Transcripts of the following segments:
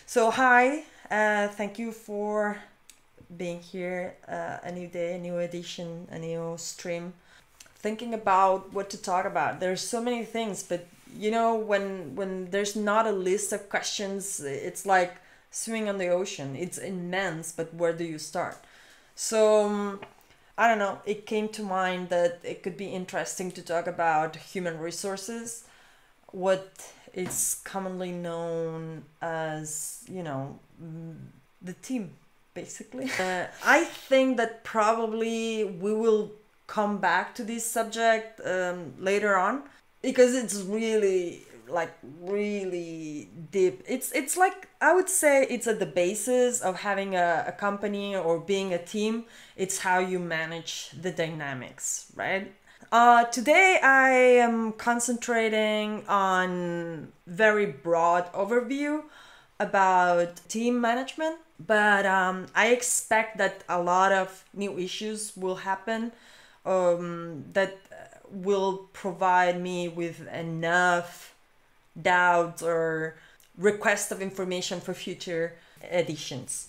So hi, thank you for being here. A new day, a new edition, a new stream. Thinking about what to talk about. There's so many things, but when there's not a list of questions, it's like swimming on the ocean. It's immense, but where do you start? So I don't know. It came to mind that it could be interesting to talk about human resources, what is commonly known as, the team, basically. I think that probably we will come back to this subject later on because it's really really deep. It's like, I would say it's at the basis of having a company or being a team. It's how you manage the dynamics, right? Today I am concentrating on very broad overview about team management, but I expect that a lot of new issues will happen that will provide me with enough doubts or requests of information for future editions.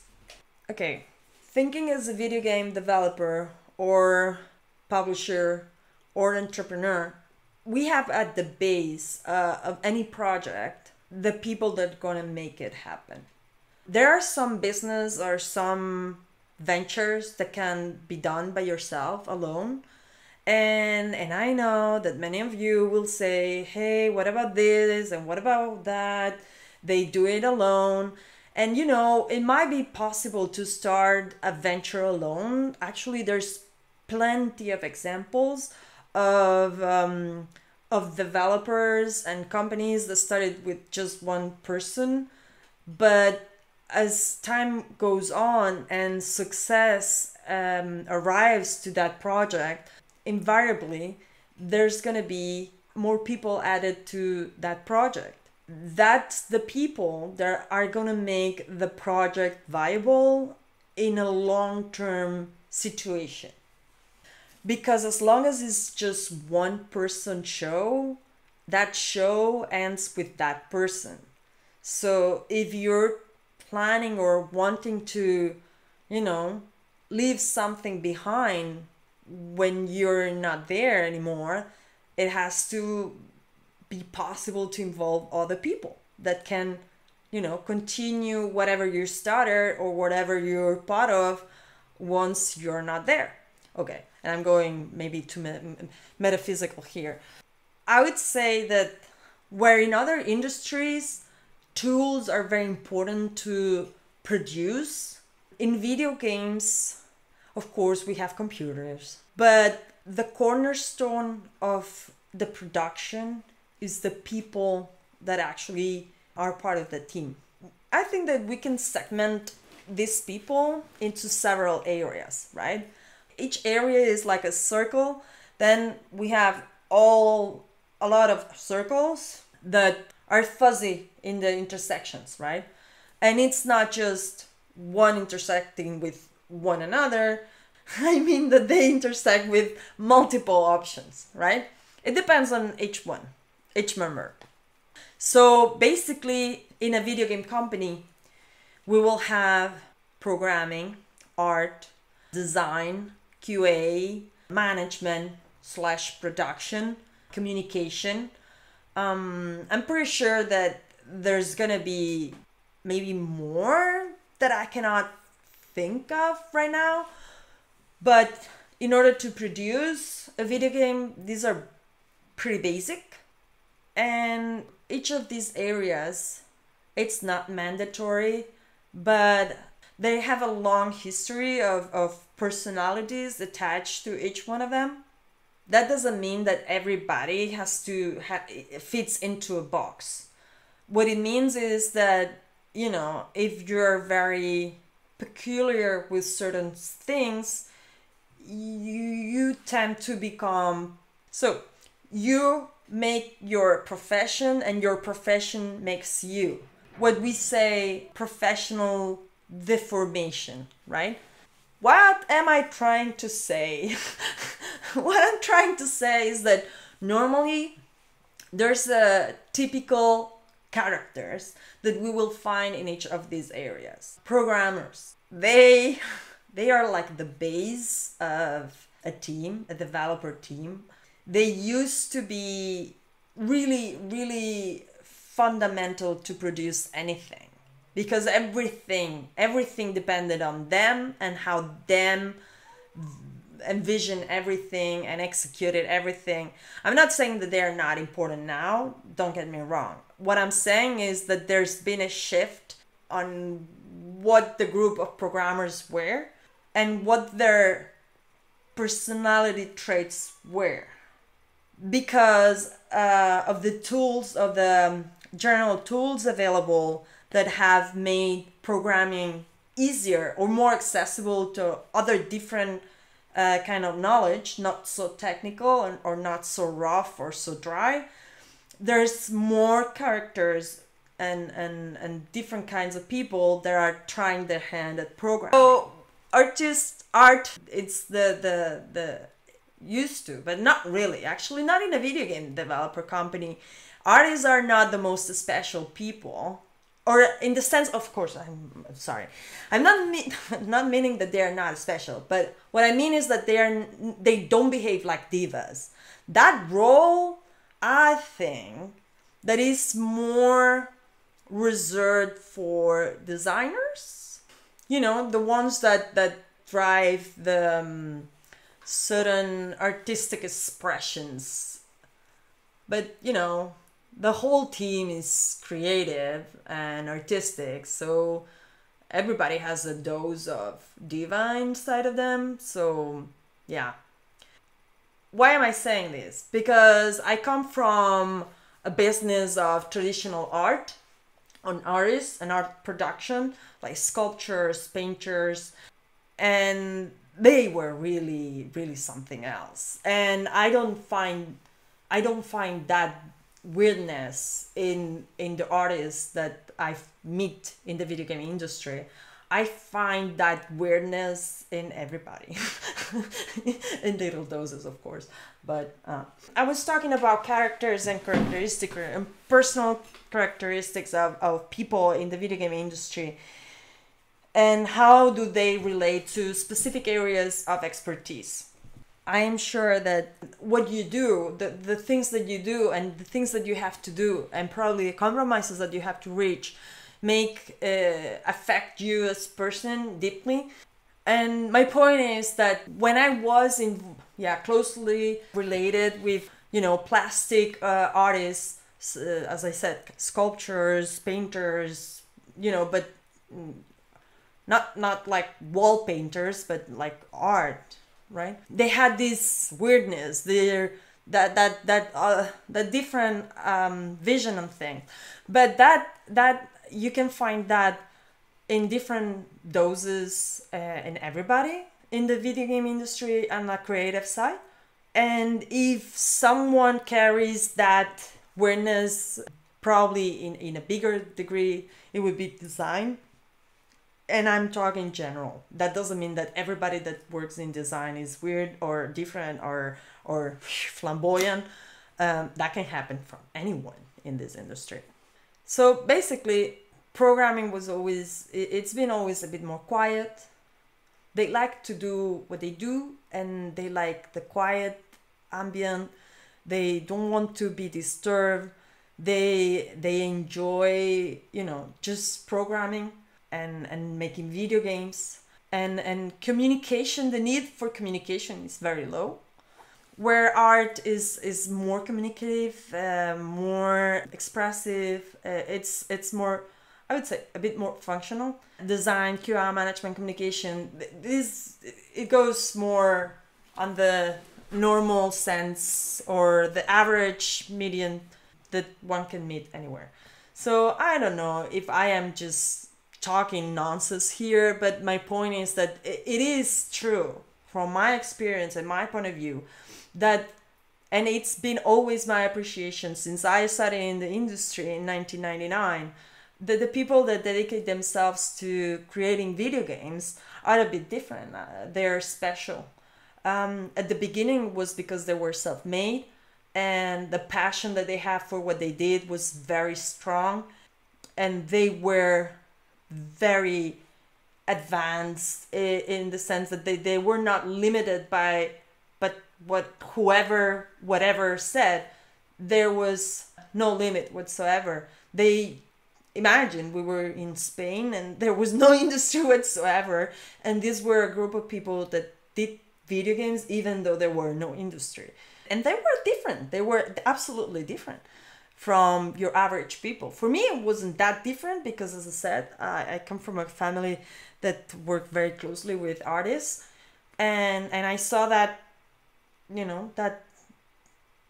Okay, thinking as a video game developer or publisher or entrepreneur, we have at the base of any project the people that are going to make it happen. There are some business or some ventures that can be done by yourself alone. And I know that many of you will say, hey, what about this and what about that? They do it alone. And it might be possible to start a venture alone. Actually, there's plenty of examples of developers and companies that started with just one person, but as time goes on and success arrives to that project, invariably there's going to be more people added to that project. That's the people that are going to make the project viable in a long-term situation. Because as long as it's just one person show, that show ends with that person. So if you're planning or wanting to, leave something behind when you're not there anymore, it has to be possible to involve other people that can, continue whatever you started or whatever you're part of once you're not there. Okay, and I'm going maybe too metaphysical here. I would say that where in other industries, tools are very important to produce. In video games, of course, we have computers, but the cornerstone of the production is the people that actually are part of the team. I think that we can segment these people into several areas, right? Each area is like a circle. Then we have a lot of circles that are fuzzy in the intersections, right? And it's not just one intersecting with one another. I mean that they intersect with multiple options, right? It depends on each member. So basically, in a video game company, we will have programming, art, design, QA, management / production, communication. I'm pretty sure that there's gonna be maybe more that I cannot think of right now. But in order to produce a video game, these are pretty basic. And each of these areas, it's not mandatory, but they have a long history of personalities attached to each one of them. That doesn't mean that everybody has to fits into a box. What it means is that, if you're very peculiar with certain things, you tend to become, so you make your profession and your profession makes you. What we say professional deformation, right? What am I trying to say? What I'm trying to say is that normally there's a typical characters that we will find in each of these areas. Programmers, they are like the base of a team, a developer team. They used to be really fundamental to produce anything, because everything depended on them and how them envision everything and executed everything. I'm not saying that they're not important now, don't get me wrong. What I'm saying is that there's been a shift on what the group of programmers were and what their personality traits were, because of the tools, of the general tools available that have made programming easier or more accessible to other different kind of knowledge, not so technical or not so rough or so dry. There's more characters and different kinds of people that are trying their hand at programming. So art, it's the used to, but not really. Actually, not in a video game developer company. Artists are not the most special people, or in the sense, of course, I'm sorry, I'm not meaning that they are not special, but what I mean is that they don't behave like divas. That role, I think, that is more reserved for designers. You know, the ones that drive the certain artistic expressions. But, you know, the whole team is creative and artistic, so everybody has a dose of diva inside of them. So, yeah. Why am I saying this? Because I come from a business of traditional art, on artists and art production, like sculptures, painters, and they were really something else. And I don't find that weirdness in the artists that I meet in the video game industry. I find that weirdness in everybody, in little doses, of course. But I was talking about characters and characteristics and personal characteristics of people in the video game industry, and how do they relate to specific areas of expertise. I am sure that what you do, the things that you do and the things that you have to do, and probably the compromises that you have to reach, affect you as a person deeply. And my point is that when I was closely related with, you know, plastic artists, as I said, sculptures, painters, you know, but not like wall painters, but like art, right? They had this weirdness, that different vision on things, but that you can find that in different doses in everybody in the video game industry and the creative side. And if someone carries that weirdness, probably in a bigger degree, it would be design. And I'm talking general. That doesn't mean that everybody that works in design is weird or different or flamboyant. That can happen from anyone in this industry. So basically, programming it's been always a bit more quiet. They like to do what they do, and they like the quiet ambient. They don't want to be disturbed. They enjoy, you know, just programming and making video games, and communication. The need for communication is very low, where art is more communicative, more expressive. It's more, I would say, a bit more functional. Design, QA, management, communication, it goes more on the normal sense, or the average median that one can meet anywhere. So I don't know if I am just talking nonsense here, but my point is that it is true from my experience and my point of view that, and it's been always my appreciation since I started in the industry in 1999, that the people that dedicate themselves to creating video games are a bit different. They're special. At the beginning was because they were self-made, and the passion that they have for what they did was very strong, and they were very advanced in the sense that they were not limited by but whatever said. There was no limit whatsoever. They imagine we were in Spain and there was no industry whatsoever, and these were a group of people that did video games even though there were no industry. And they were different. They were absolutely different from your average people. For me, it wasn't that different because, as I said, I come from a family that worked very closely with artists, and I saw that,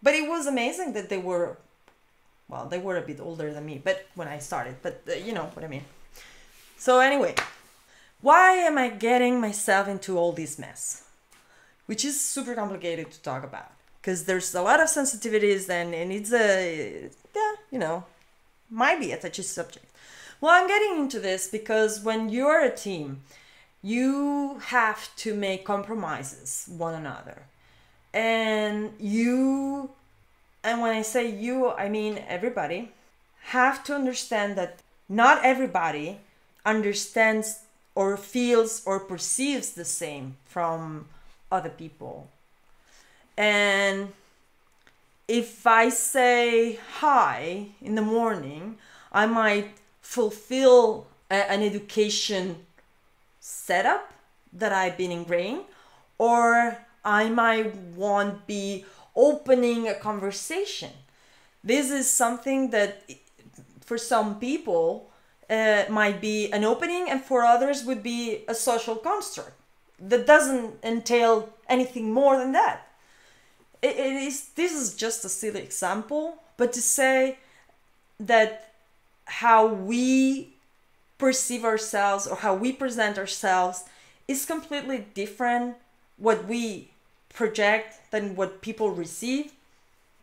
but it was amazing that they were a bit older than me, but when I started, but you know what I mean. So anyway, why am I getting myself into all this mess? Which is super complicated to talk about, because there's a lot of sensitivities and it's might be a touchy subject. Well, I'm getting into this because when you're a team, you have to make compromises one another. And when I say you, I mean everybody, have to understand that not everybody understands or feels or perceives the same from other people. And if I say hi in the morning, I might fulfill an education setup that I've been ingrained, or I might want be opening a conversation. This is something that for some people might be an opening, and for others would be a social construct that doesn't entail anything more than that. This is just a silly example, but to say that how we perceive ourselves or how we present ourselves is completely different what we project than what people receive.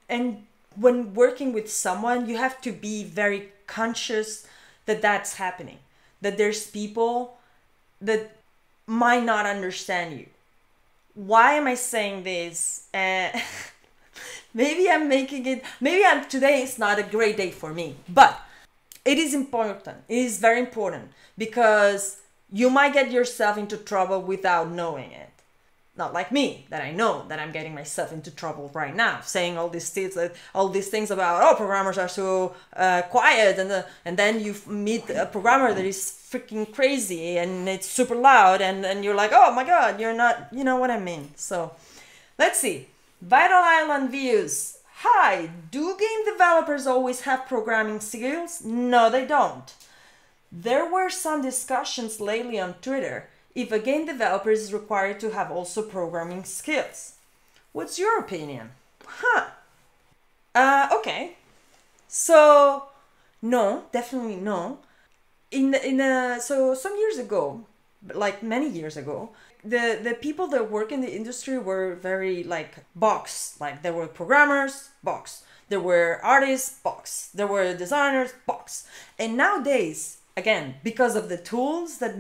And when working with someone, you have to be very conscious that that's happening, that there's people that might not understand you. Why am I saying this? Maybe today is not a great day for me, but it is important. It is very important, because you might get yourself into trouble without knowing it. Not like me, that I know that I'm getting myself into trouble right now, saying all these things about, programmers are so quiet, and then you meet a programmer that is freaking crazy and it's super loud, and you're like, oh my god, you're not, you know what I mean. So let's see. Vital Island views. Hi, do game developers always have programming skills? No, they don't. There were some discussions lately on Twitter if a game developer is required to have also programming skills. What's your opinion? Okay. So, no, definitely no. So some years ago, like many years ago, the people that work in the industry were very box. Like there were programmers, box. There were artists, box. There were designers, box. And nowadays, again, because of the tools that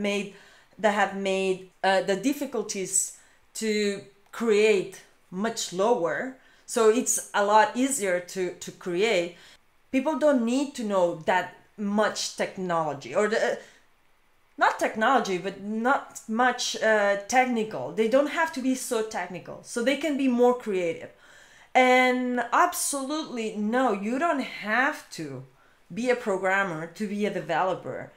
have made the difficulties to create much lower, so it's a lot easier to create. People don't need to know that much technology, or not technology, but not much technical. They don't have to be so technical, so they can be more creative. And absolutely no, you don't have to be a programmer to be a developer.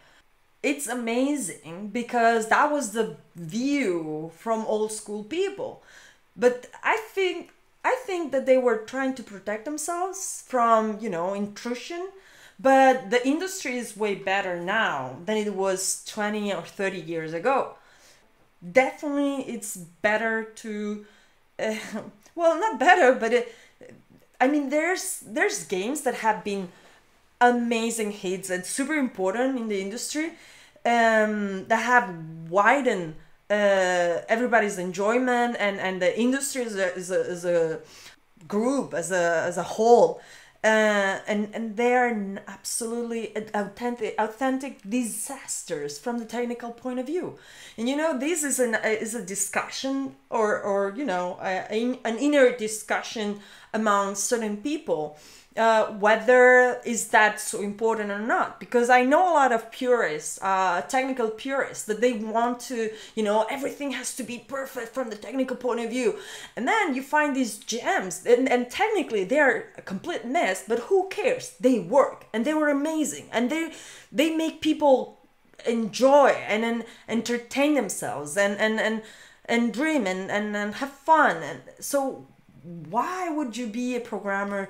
It's amazing because that was the view from old school people. But I think that they were trying to protect themselves from, intrusion. But the industry is way better now than it was 20 or 30 years ago. Definitely it's better to, not better, but there's games that have been amazing hits and super important in the industry, that have widened everybody's enjoyment and the industry as a group, as a whole. And they are absolutely authentic disasters from the technical point of view. And this is a discussion, or an inner discussion among certain people, whether is that so important or not. Because I know a lot of purists, technical purists, that they want to, everything has to be perfect from the technical point of view. And then you find these gems, and technically they're a complete mess, but who cares? They work, and they were amazing, and they make people enjoy and entertain themselves and dream and have fun. And so why would you be a programmer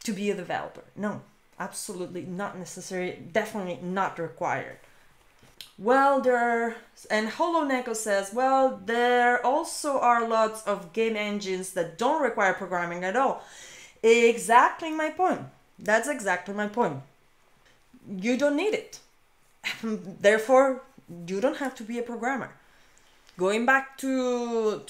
to be a developer? No, absolutely not necessary, definitely not required. Well, and HoloNeco says, well, there also are lots of game engines that don't require programming at all. Exactly my point. That's exactly my point. You don't need it. Therefore, you don't have to be a programmer. Going back to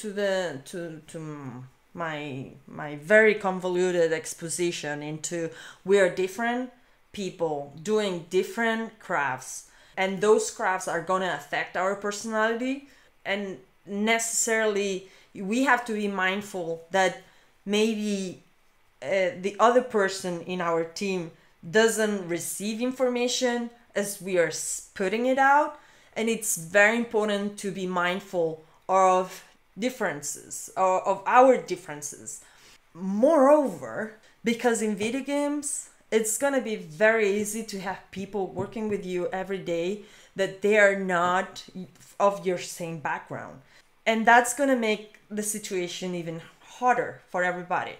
my very convoluted exposition into, we are different people doing different crafts, and those crafts are going to affect our personality, and necessarily we have to be mindful that maybe the other person in our team doesn't receive information as we are putting it out, and it's very important to be mindful of differences, or of our differences. Moreover, because in video games, it's gonna be very easy to have people working with you every day that they are not of your same background. And that's gonna make the situation even harder for everybody.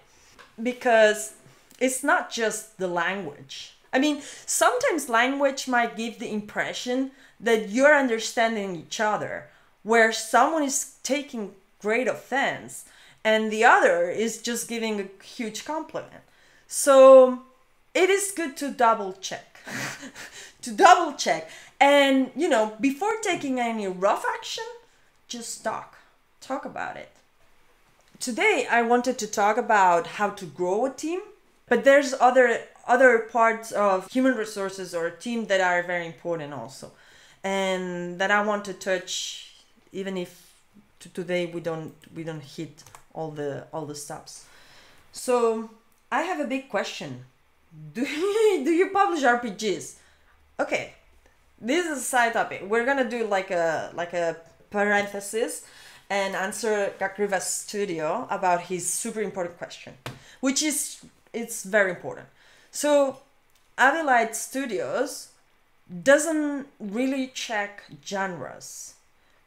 Because it's not just the language. I mean, sometimes language might give the impression that you're understanding each other, where someone is taking great offense and the other is just giving a huge compliment. So it is good to double check. And, before taking any rough action, just talk about it. Today, I wanted to talk about how to grow a team, but there's other parts of human resources or a team that are very important also, and that I want to touch, even if today we don't hit all the stops. So I have a big question. Do you publish RPGs? Okay, this is a side topic. We're gonna do like a parenthesis and answer Gakriva's studio about his super important question, which is, it's very important. So Abylight Studios doesn't really check genres.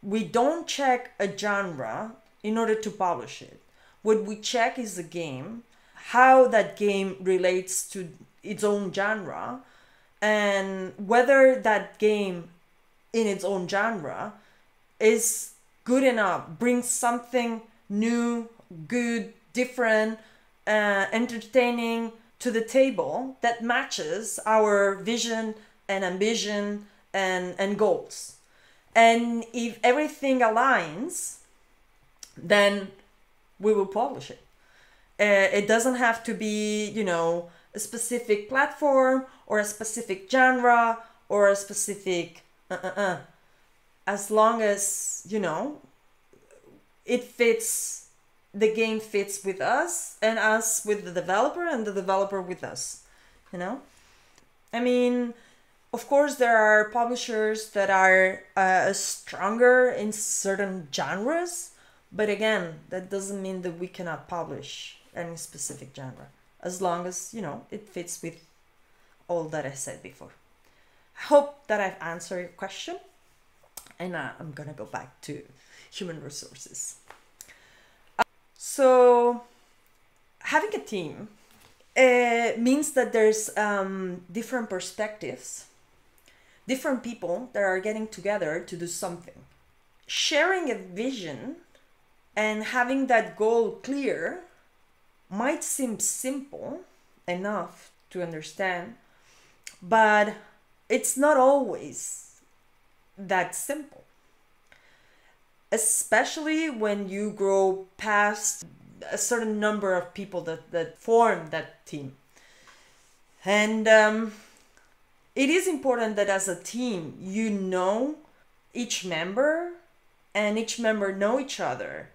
We don't check a genre in order to publish it. What we check is the game, how that game relates to its own genre, and whether that game in its own genre is good enough, brings something new, good, different, entertaining to the table that matches our vision and ambition and goals. And if everything aligns, then we will publish it. It doesn't have to be, a specific platform or a specific genre or a specific as long as, it fits, the game fits with us, and us with the developer, and the developer with us, I mean, of course, there are publishers that are stronger in certain genres, but again, that doesn't mean that we cannot publish any specific genre, as long as, it fits with all that I said before. I hope that I've answered your question, and I'm gonna go back to human resources. So, having a team means that there's different perspectives, different people that are getting together to do something. Sharing a vision and having that goal clear might seem simple enough to understand, but it's not always that simple. Especially when you grow past a certain number of people that form that team. And it is important that as a team, you know each member and each member know each other.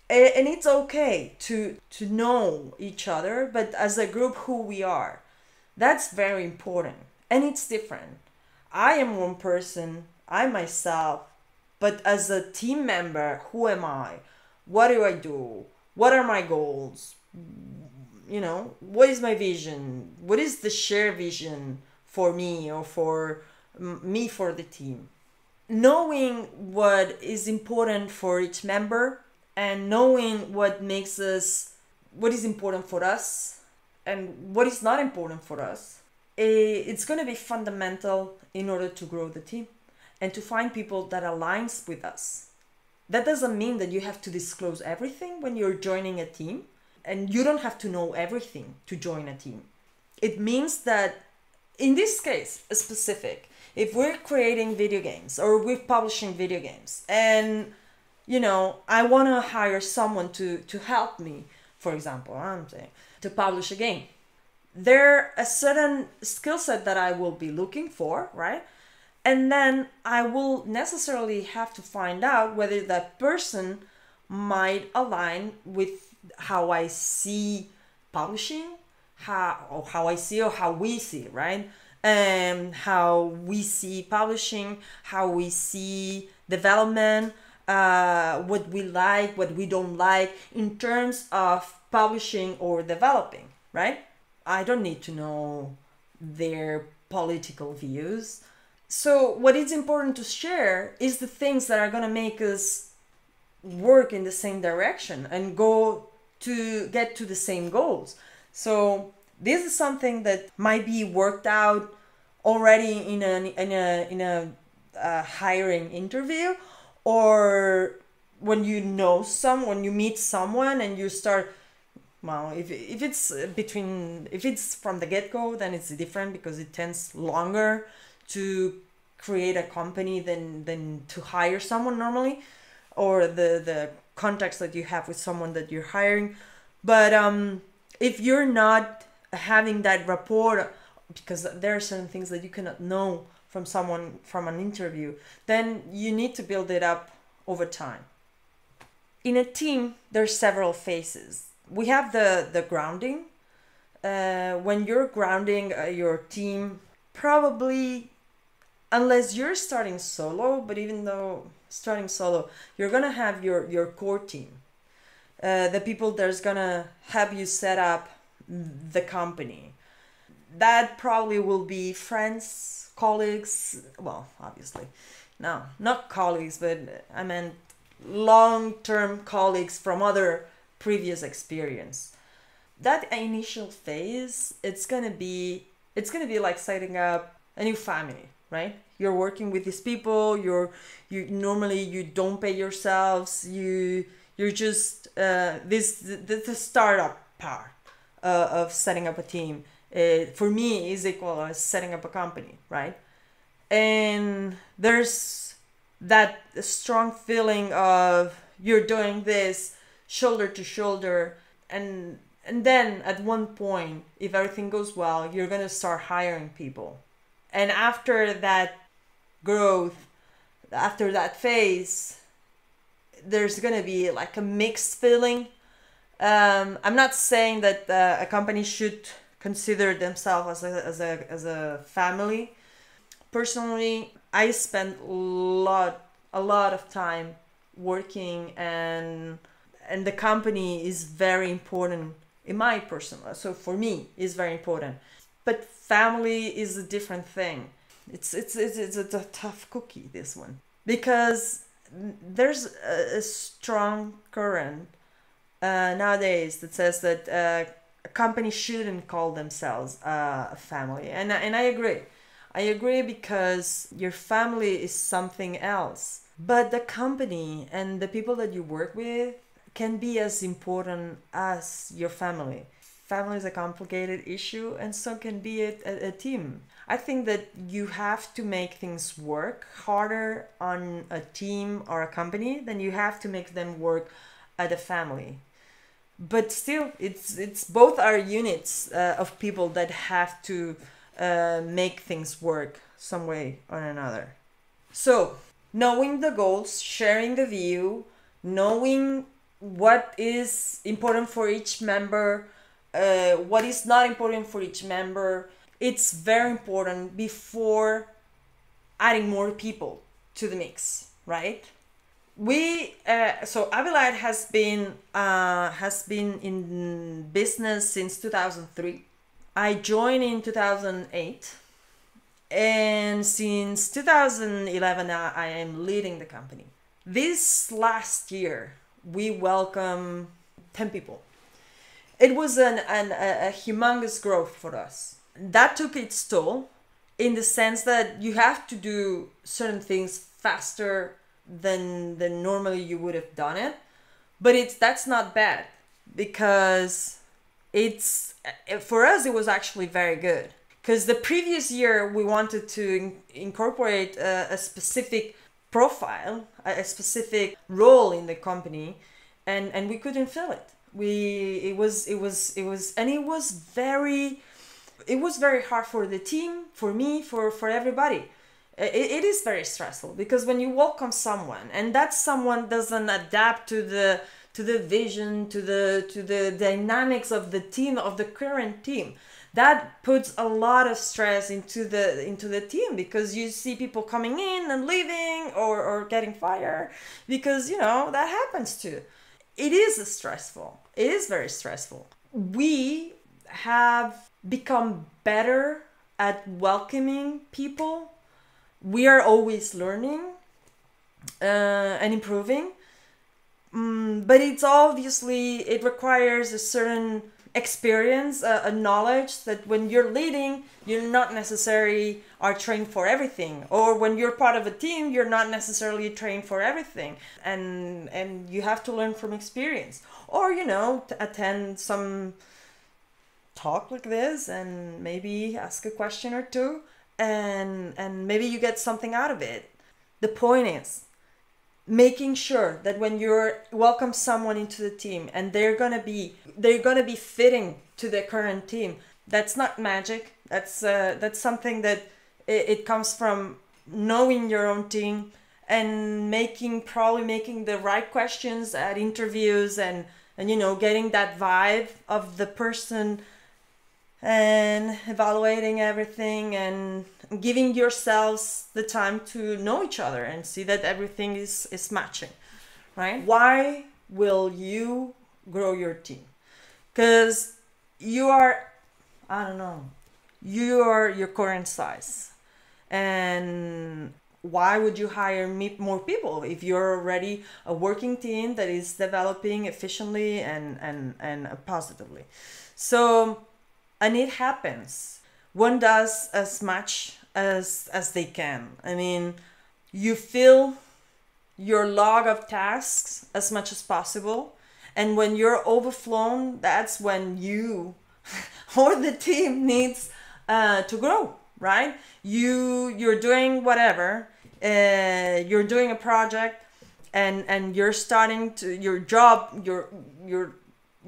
And it's okay to know each other, but as a group, who we are. That's very important. And it's different. I am one person, I myself, but as a team member, who am I? What do I do? What are my goals? You know, what is my vision? What is the shared vision for me or for me for the team? Knowing what is important for each member and knowing what is important for us and what is not important for us, it's going to be fundamental in order to grow the team and to find people that aligns with us. That doesn't mean that you have to disclose everything when you're joining a team, and you don't have to know everything to join a team. It means that in this case specific, if we're creating video games or we're publishing video games and I want to hire someone to help me, for example, I'm saying to publish a game, there a certain skill set that I will be looking for, right? And then I will necessarily have to find out whether that person might align with how I see publishing, how I see or how we see, right? How we see publishing, how we see development, what we like, what we don't like in terms of publishing or developing, right? I don't need to know their political views. So what is important to share is the things that are going to make us work in the same direction and go to get to the same goals. So this is something that might be worked out already in a hiring interview, or when you meet someone and you start. Well, if it's from the get-go, then it's different because it takes longer to create a company than to hire someone normally, or the contacts that you have with someone that you're hiring. But if you're not having that rapport, because there are certain things that you cannot know from someone from an interview, then you need to build it up over time. In a team, there's several phases. We have the grounding. When you're grounding your team, probably, unless you're starting solo, but even though starting solo, you're gonna have your core team, the people that's gonna help you set up the company. That probably will be friends, colleagues. Well, obviously, no, not colleagues, but I meant long-term colleagues from other previous experience. That initial phase, it's gonna be like setting up a new family, right? You're working with these people. You normally you don't pay yourselves. You're just the startup part of setting up a team. For me, is equal as setting up a company, right? And there's that strong feeling of you're doing this shoulder to shoulder, and then at one point, if everything goes well, you're gonna start hiring people. And after that growth, after that phase, there's gonna be like a mixed feeling. I'm not saying that a company should consider themselves as a family. Personally, I spent a lot of time working, and the company is very important in my personal. So for me, is very important. But family is a different thing. It's a tough cookie, this one, because there's a strong current nowadays that says that a company shouldn't call themselves a family, and I agree. I agree, because your family is something else, but the company and the people that you work with can be as important as your family. Family is a complicated issue, and so can be a team. I think that you have to make things work harder on a team or a company than you have to make them work at a family. but still it's both our units of people that have to make things work some way or another. So knowing the goals, sharing the view, knowing what is important for each member, what is not important for each member, it's very important before adding more people to the mix, right? So Abylight has been in business since 2003. I joined in 2008, and since 2011 I am leading the company. This last year we welcome 10 people. It was a humongous growth for us. That took its toll in the sense that you have to do certain things faster than normally you would have done it. But that's not bad, because for us it was actually very good. Because the previous year we wanted to incorporate a specific profile, a specific role in the company, and we couldn't fill it. It was very hard for the team, for me, for everybody. It is very stressful, because when you welcome someone and that someone doesn't adapt to the vision, to the dynamics of the team, of the current team, that puts a lot of stress into the team, because you see people coming in and leaving or getting fired, because that happens too. It is stressful. It is very stressful. We have become better at welcoming people. We are always learning and improving, but it requires a certain experience, a knowledge that when you're leading, you're not necessarily are trained for everything, or when you're part of a team, you're not necessarily trained for everything, and you have to learn from experience, or to attend some talk like this and maybe ask a question or two, and maybe you get something out of it. The point is making sure that when you're welcome someone into the team and they're gonna be fitting to the current team. That's not magic. That's something that it comes from knowing your own team and probably making the right questions at interviews, and getting that vibe of the person, and evaluating everything and giving yourselves the time to know each other and see that everything is matching, right? Why will you grow your team? Because you are your current size. And why would you hire more people if you're already a working team that is developing efficiently and positively? So, and it happens. One does as much as they can. I mean, you fill your log of tasks as much as possible. And when you're overflown, that's when you or the team needs to grow, right? You're doing whatever. You're doing a project, and you're starting to your job.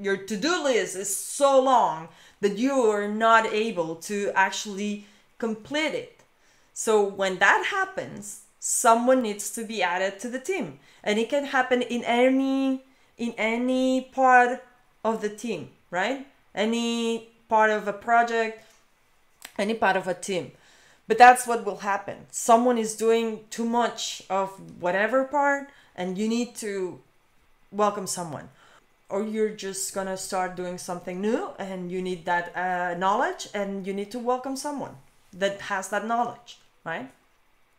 Your to-do list is so long that you are not able to actually complete it. So when that happens, someone needs to be added to the team, and it can happen in any part of the team, right? Any part of a project, any part of a team. But that's what will happen. Someone is doing too much of whatever part, and you need to welcome someone. Or you're just gonna start doing something new, and you need that knowledge, and you need to welcome someone that has that knowledge, right?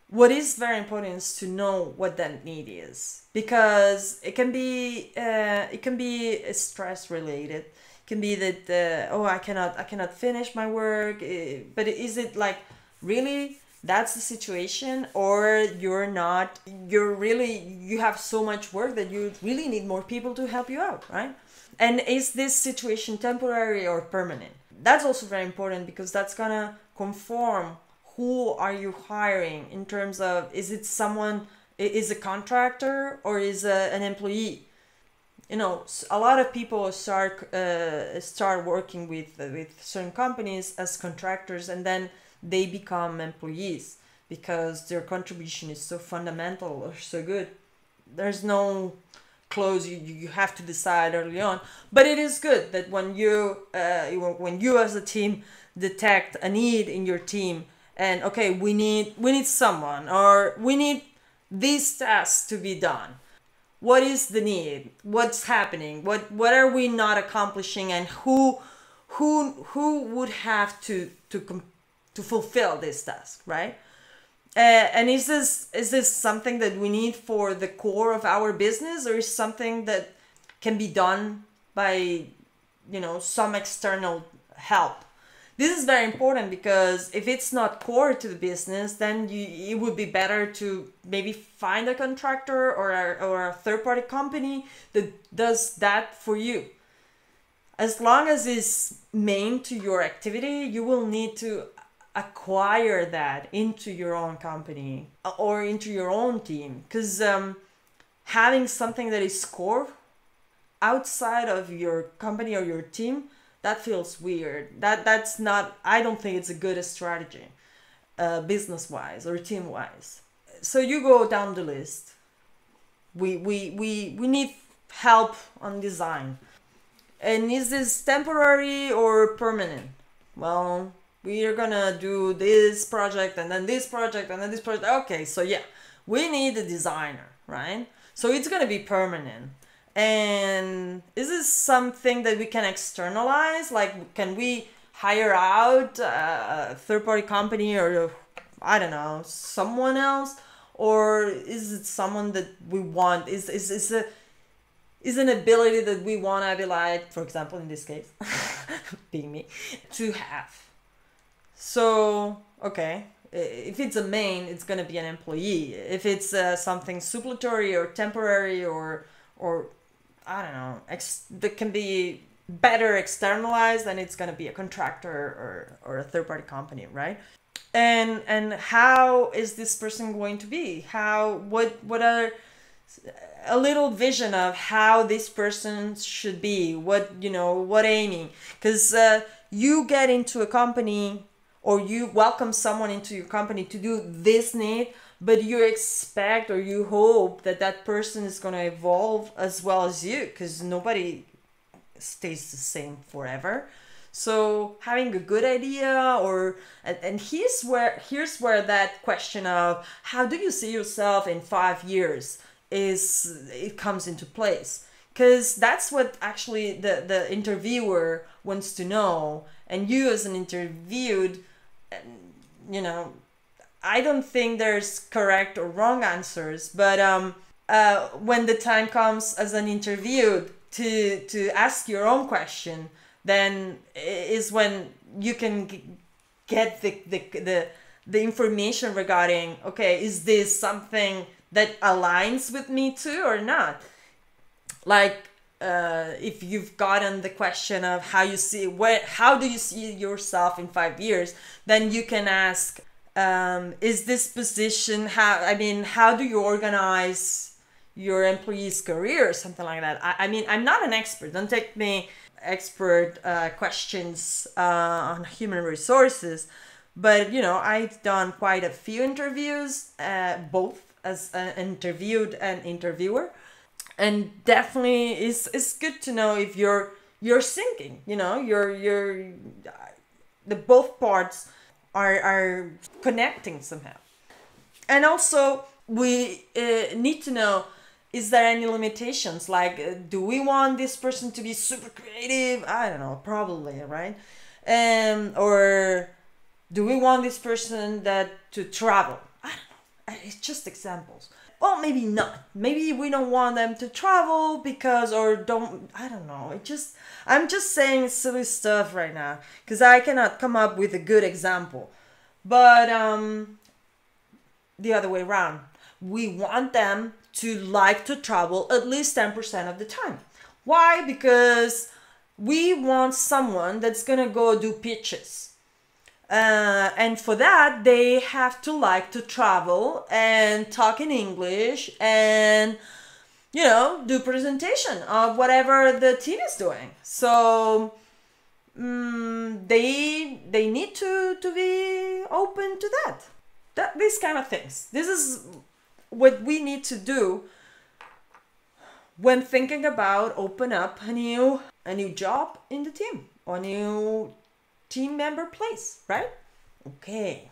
What is very important is to know what that need is, because it can be stress related. It can be that I cannot finish my work. But is it like really that's the situation, or you have so much work that you really need more people to help you out, right? And is this situation temporary or permanent? That's also very important, because that's gonna conform who are you hiring in terms of, is it someone, is a contractor or is an employee? a lot of people start working with certain companies as contractors, and then they become employees because their contribution is so fundamental or so good. There's no close you have to decide early on, but it is good that when you as a team detect a need in your team, and okay, we need someone, or we need these tasks to be done. What is the need? What's happening? What are we not accomplishing? And who would have to fulfill this task, right? And is this something that we need for the core of our business, or is something that can be done by some external help? This is very important, because if it's not core to the business, then it would be better to maybe find a contractor or a third-party company that does that for you. As long as it's main to your activity, you will need to acquire that into your own company or into your own team, because having something that is core outside of your company or your team, that feels weird. That's not, I don't think it's a good strategy, business-wise or team-wise. So you go down the list. We need help on design. And is this temporary or permanent? Well, we are gonna do this project and then this project and then this project. Okay, so yeah, we need a designer, right? So it's gonna be permanent. And is this something that we can externalize? Like, can we hire out a third-party company, or I don't know, someone else? Or is it someone that we want? Is an ability that we want Abylight, for example, in this case, being me, to have? So, okay, if it's a main, it's gonna be an employee. If it's something suppletory or temporary or I don't know, that can be better externalized, then it's gonna be a contractor or a third-party company, right? And how is this person going to be? What are a little vision of how this person should be? What aiming? Because you get into a company, or you welcome someone into your company to do this need, but you expect or you hope that person is going to evolve as well as you, because nobody stays the same forever. So having a good idea, and here's where that question of how do you see yourself in 5 years it comes into place, because that's what actually the interviewer wants to know. And you as an interviewed, I don't think there's correct or wrong answers, but when the time comes as an interviewed to ask your own question, then is when you can get the information regarding, okay, is this something that aligns with me too or not? Like, if you've gotten the question of how do you see yourself in 5 years, then you can ask, is this position, how do you organize your employees' career or something like that? I'm not an expert. Don't take me expert questions on human resources, but I've done quite a few interviews, both as an interviewed and interviewer, and definitely it's good to know if you're syncing. The both parts are connecting somehow. And also we need to know, is there any limitations? Like, do we want this person to be super creative? I don't know, probably, right? Or do we want this person to travel? I don't know, it's just examples. Well, maybe not. Maybe we don't want them to travel I don't know. I'm just saying silly stuff right now, because I cannot come up with a good example. But the other way around, we want them to like to travel at least 10% of the time. Why? Because we want someone that's gonna go do pitches. And for that, they have to like to travel and talk in English and do presentation of whatever the team is doing. So they need to be open to that these kind of things. This is what we need to do when thinking about open up a new job in the team or a new team member place, right? Okay,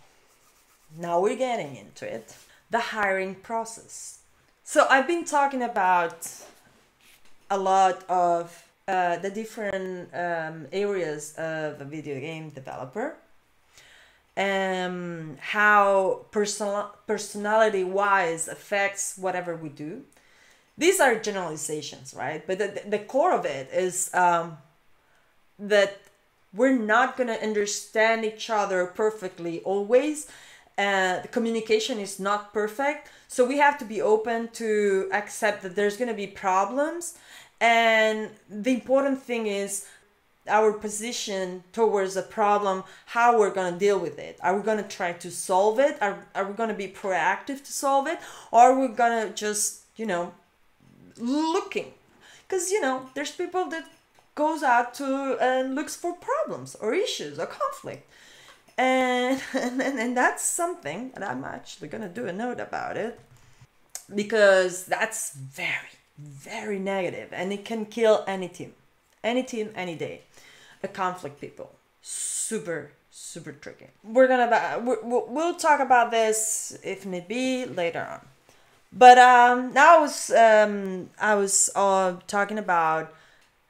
now we're getting into it. The hiring process. So I've been talking about a lot of the different areas of a video game developer, how personality wise affects whatever we do. These are generalizations, right? But the core of it is that we're not going to understand each other perfectly always. The communication is not perfect. So we have to be open to accept that there's going to be problems. And the important thing is our position towards a problem, how we're going to deal with it. Are we going to try to solve it? Are we going to be proactive to solve it? Or are we going to just, looking? Because, there's people that goes out to and looks for problems or issues or conflict. And that's something that I'm actually going to do a note about it, because that's very, very negative and it can kill any team, any day. A conflict people, super, super tricky. We'll talk about this if need be later on. But now I was talking about,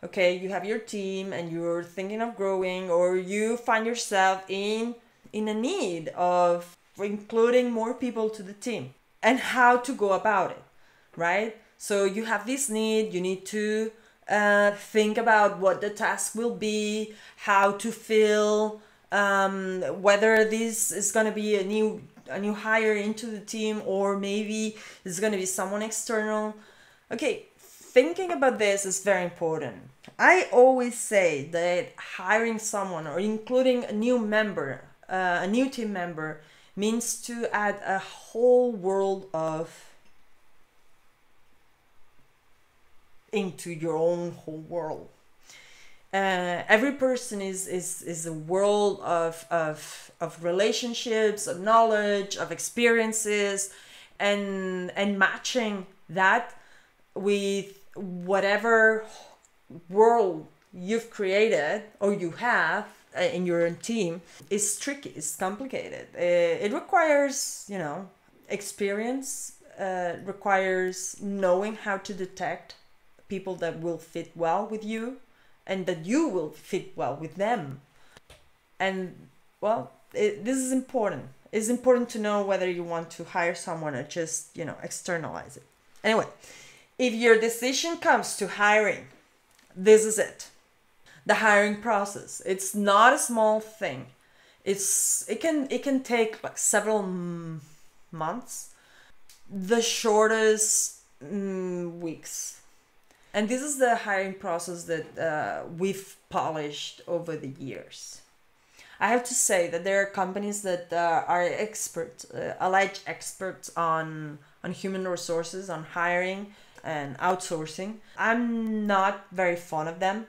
okay, you have your team and you're thinking of growing, or you find yourself in a need of including more people to the team, and how to go about it, right? So you have this need, you need to think about what the task will be, how to fill, whether this is going to be a new hire into the team, or maybe it's going to be someone external. Okay, thinking about this is very important. I always say that hiring someone or including a new member, a new team member, means to add a whole world into your own whole world. Every person is a world of relationships, of knowledge, of experiences, and matching that with whatever world you've created or you have in your own team is tricky, it's complicated. It requires, experience, requires knowing how to detect people that will fit well with you and that you will fit well with them. And well, this is important. It's important to know whether you want to hire someone or just, externalize it. Anyway, if your decision comes to hiring, this is it. The hiring process. It's not a small thing. It can take like several months. The shortest weeks. And this is the hiring process that we've polished over the years. I have to say that there are companies that are experts, alleged experts on human resources, on hiring and outsourcing. I'm not very fond of them.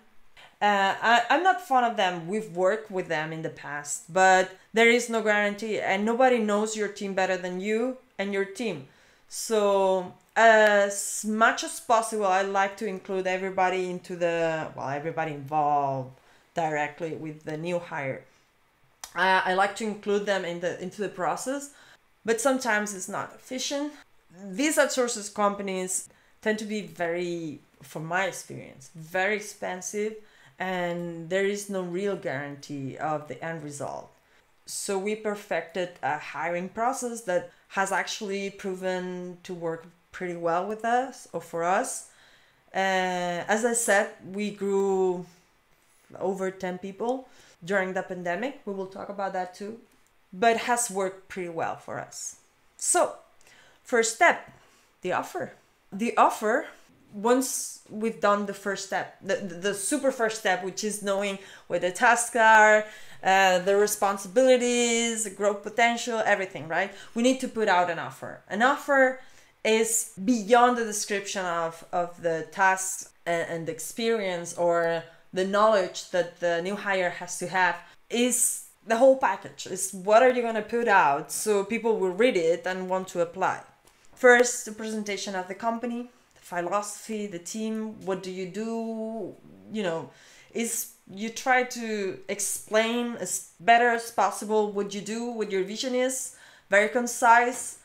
I'm not fond of them. We've worked with them in the past, but there is no guarantee, and nobody knows your team better than you and your team. So as much as possible, I like to include everybody everybody involved directly with the new hire. I like to include them into the process, but sometimes it's not efficient. These outsources companies tend to be very, from my experience, very expensive, and there is no real guarantee of the end result. So we perfected a hiring process that has actually proven to work pretty well with us or for us. As I said, we grew over 10 people during the pandemic. We will talk about that too, but it has worked pretty well for us. So first step, the offer. The offer, once we've done the first step, the super first step, which is knowing what the tasks are, the responsibilities, the growth potential, everything, right? We need to put out an offer. An offer is beyond the description of the tasks and the experience or the knowledge that the new hire has to have, is the whole package. Is what are you going to put out so people will read it and want to apply. First, the presentation of the company, the philosophy, the team, what do you do, is you try to explain as better as possible what you do, what your vision is, very concise.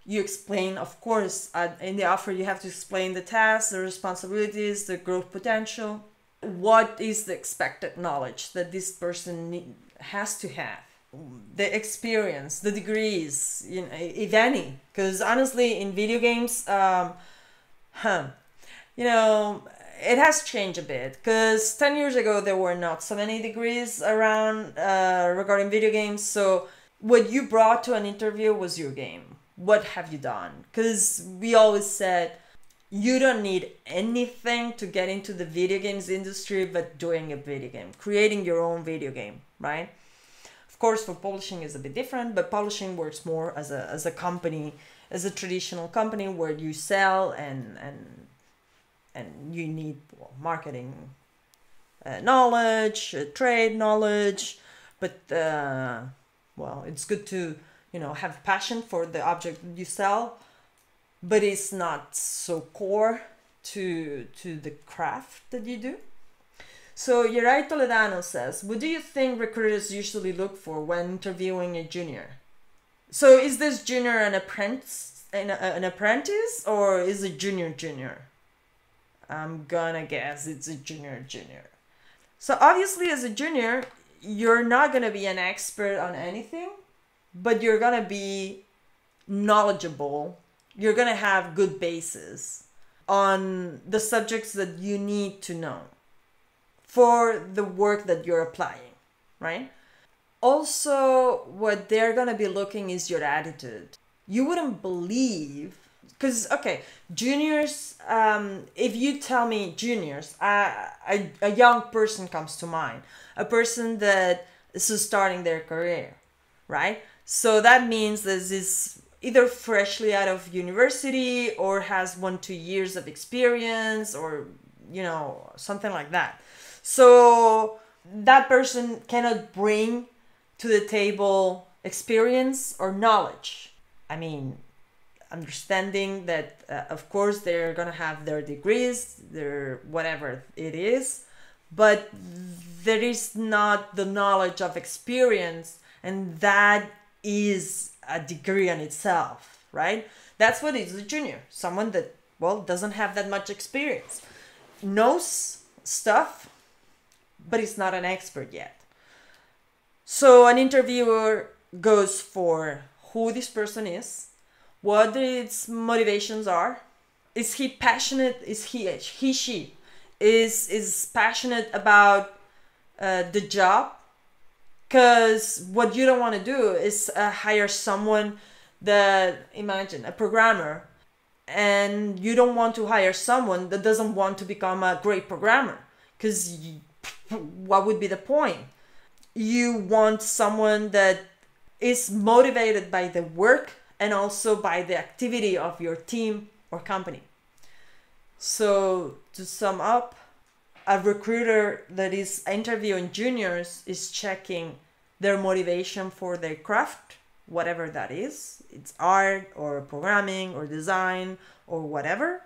You explain, of course, in the offer you have to explain the tasks, the responsibilities, the growth potential. What is the expected knowledge that this person has to have? The experience, the degrees, if any. Because honestly, in video games, it has changed a bit. Because 10 years ago, there were not so many degrees around regarding video games. So what you brought to an interview was your game. What have you done? Because we always said, you don't need anything to get into the video games industry but doing a video game, creating your own video game, right? Of course, for publishing is a bit different, but publishing works more as a company, as a traditional company where you sell and you need marketing knowledge, trade knowledge, but it's good to have passion for the object that you sell. But it's not so core to the craft that you do. So Yeray Toledano says, what do you think recruiters usually look for when interviewing a junior? So is this junior an apprentice, or is it junior? I'm gonna guess it's a junior. So obviously as a junior, you're not gonna be an expert on anything, but you're gonna be knowledgeable. You're going to have good basis on the subjects that you need to know for the work that you're applying, right? Also, what they're going to be looking is your attitude. You wouldn't believe, because, juniors, if you tell me juniors, a young person comes to mind, a person that is starting their career, right? So that means this is either freshly out of university or has 1-2 years of experience or, something like that. So that person cannot bring to the table experience or knowledge. I mean, understanding that, of course, they're going to have their degrees, their whatever it is, but there is not the knowledge of experience, and that is a degree in itself, right? That's what is a junior. Someone that, doesn't have that much experience. Knows stuff, but is not an expert yet. So an interviewer goes for who this person is, what its motivations are. Is he passionate? Is she is passionate about the job? Because what you don't want to do is hire someone that, imagine, a programmer, and you don't want to hire someone that doesn't want to become a great programmer. Because what would be the point? You want someone that is motivated by the work and also by the activity of your team or company. So to sum up, a recruiter that is interviewing juniors is checking their motivation for their craft, whatever that is. It's art or programming or design or whatever,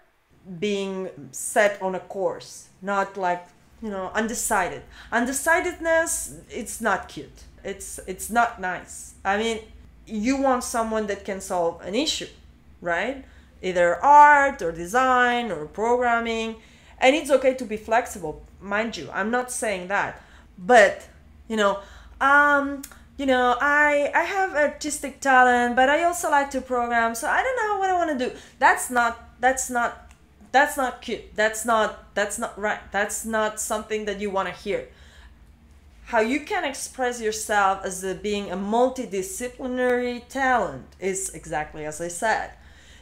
being set on a course, not like, undecided. Undecidedness, it's not cute. It's not nice. I mean, you want someone that can solve an issue, right? Either art or design or programming. And it's okay to be flexible, mind you. I'm not saying that. But, I have artistic talent, but I also like to program, so I don't know what I want to do. That's not cute. That's not right. That's not something that you want to hear. How you can express yourself as being a multidisciplinary talent is exactly as I said.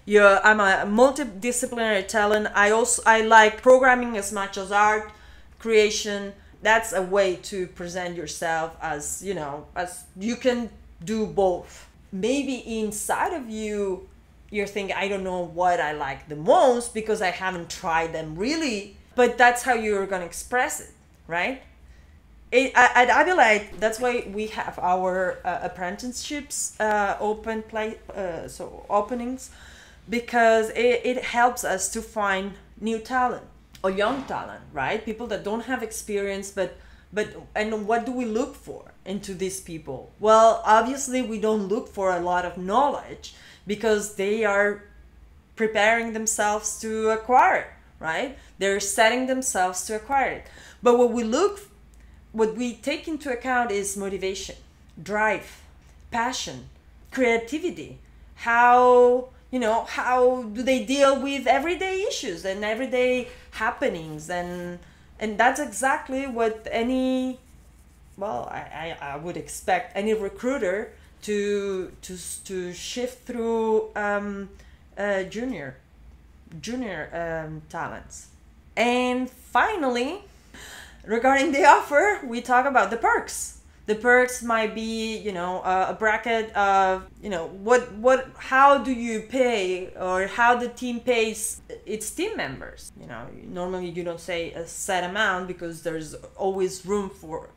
I'm a multidisciplinary talent. I like programming as much as art, creation. That's a way to present yourself as you can do both. Maybe inside of you, you're thinking, I don't know what I like the most because I haven't tried them really, but that's how you're going to express it, right? At Abylight, that's why we have our apprenticeships openings, because it helps us to find new talent or young talent, right? People that don't have experience, but and what do we look for into these people? Well, obviously we don't look for a lot of knowledge, because they are preparing themselves to acquire it, right? They're setting themselves to acquire it. But what we take into account is motivation, drive, passion, creativity. How do they deal with everyday issues and everyday happenings, and that's exactly what I would expect any recruiter to shift through junior talents. And finally, regarding the offer, we talk about the perks. The perks might be, a bracket of, how do you pay, or how the team pays its team members. Normally you don't say a set amount, because there's always room for,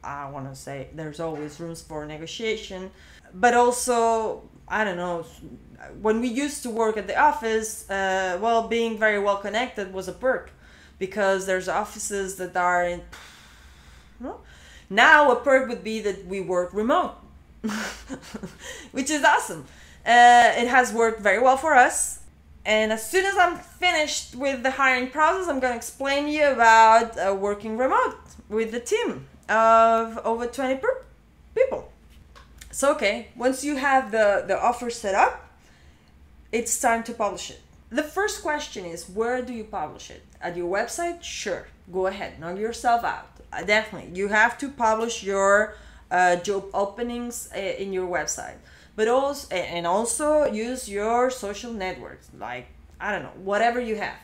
there's always rooms for negotiation. But also, I don't know, when we used to work at the office, being very well connected was a perk, because there's offices that are in, now a perk would be that we work remote, which is awesome. It has worked very well for us. And as soon as I'm finished with the hiring process, I'm going to explain you about working remote with the team of over 20 people. So, okay, once you have the offer set up, it's time to publish it. The first question is, where do you publish it? At your website? Sure, go ahead, knock yourself out. Definitely, you have to publish your job openings in your website, but also use your social networks, like, I don't know, whatever you have,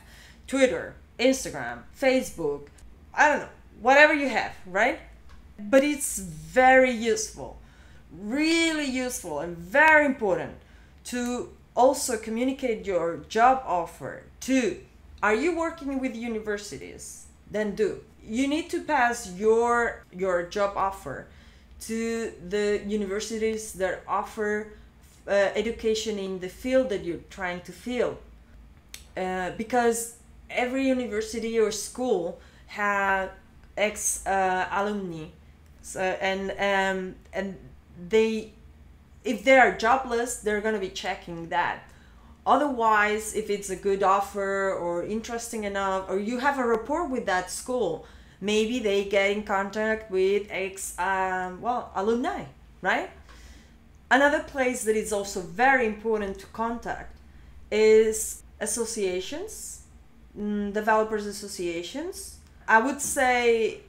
Twitter, Instagram, Facebook, I don't know, whatever you have, right? But it's very useful, really useful, and very important to also communicate your job offer to. Are you working with universities? Then do. You need to pass your job offer to the universities that offer education in the field that you're trying to fill, because every university or school has alumni, and they, if they are jobless, they're going to be checking that. Otherwise, if it's a good offer or interesting enough, or you have a rapport with that school, maybe they get in contact with alumni, right? Another place that is also very important to contact is associations, developers associations. I would say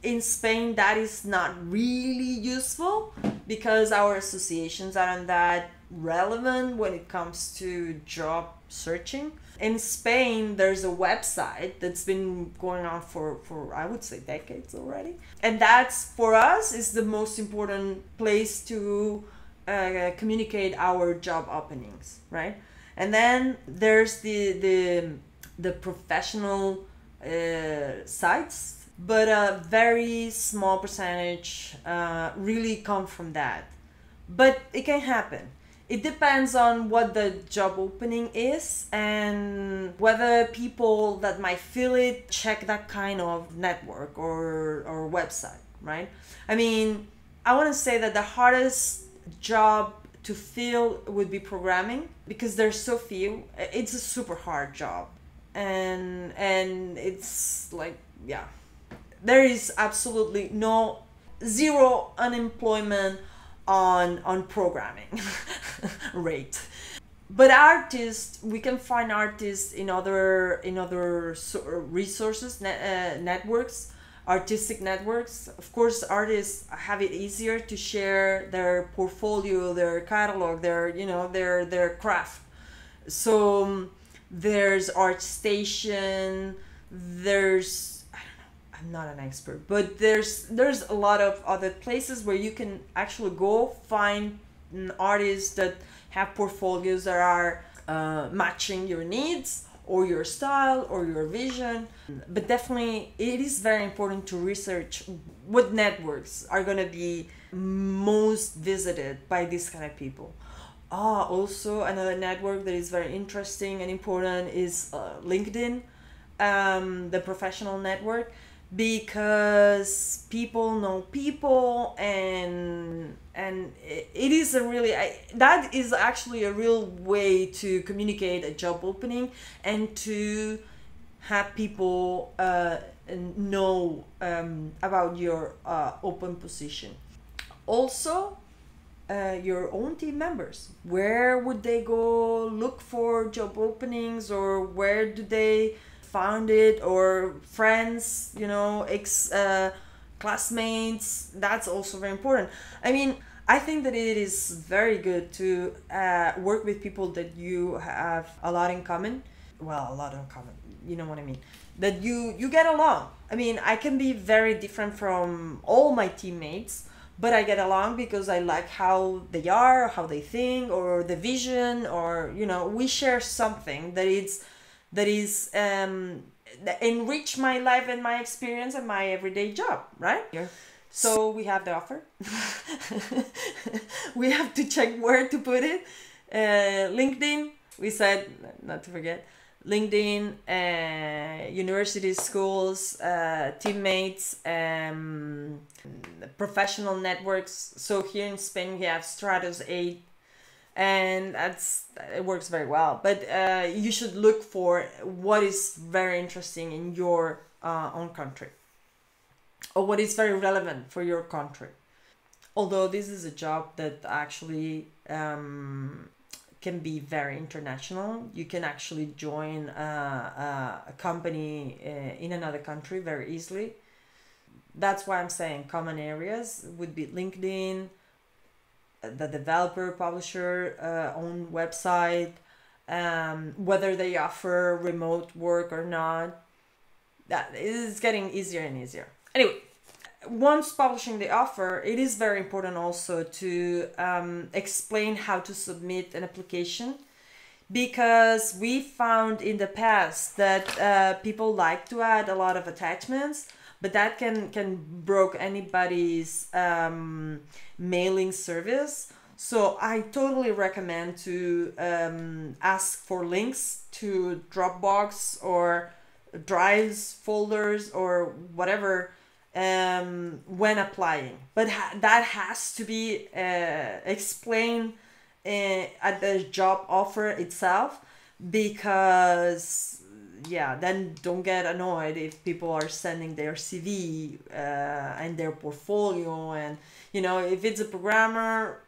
in Spain that is not really useful, because our associations aren't that relevant when it comes to job searching. In Spain, there's a website that's been going on for I would say decades already, and that's, for us, is the most important place to communicate our job openings, right? And then there's the professional sites, but a very small percentage really come from that. But it can happen. It depends on what the job opening is and whether people that might fill it check that kind of network or website, right? I mean, I want to say that the hardest job to fill would be programming, because there's so few. It's a super hard job, and it's like, yeah, there is absolutely zero unemployment on programming rate. But artists, we can find artists in other resources, networks, artistic networks. Of course, artists have it easier to share their portfolio, their catalog, their craft. So there's ArtStation, there's, I'm not an expert, but there's a lot of other places where you can actually go find artists that have portfolios that are matching your needs or your style or your vision. But definitely it is very important to research what networks are going to be most visited by these kind of people. Also another network that is very interesting and important is LinkedIn, the professional network, because people know people, and it is a really that is actually a real way to communicate a job opening and to have people know about your open position. Also, your own team members, where would they go look for job openings, or where do they found it, or friends, ex classmates. That's also very important. I mean, I think that it is very good to work with people that you have a lot in common. Well, a lot in common, you know what I mean, that you get along. I mean, I can be very different from all my teammates, but I get along because I like how they are, how they think, or the vision, or we share something that enrich my life and my experience and my everyday job, right? Yeah. So we have the offer. We have to check where to put it. LinkedIn, we said, not to forget, LinkedIn, universities, schools, teammates, professional networks. So here in Spain we have Stratos 8, and it works very well. But you should look for what is very interesting in your own country, or what is very relevant for your country. Although this is a job that actually can be very international. You can actually join a company in another country very easily. That's why I'm saying common areas would be LinkedIn, the developer, publisher, own website, whether they offer remote work or not. That is getting easier and easier. Anyway, once publishing the offer, it is very important also to explain how to submit an application, because we found in the past that people like to add a lot of attachments, but that can broke anybody's mailing service. So I totally recommend to ask for links to Dropbox or drives, folders, or whatever when applying. But that has to be explained at the job offer itself, because then don't get annoyed if people are sending their CV and their portfolio, and if it's a programmer,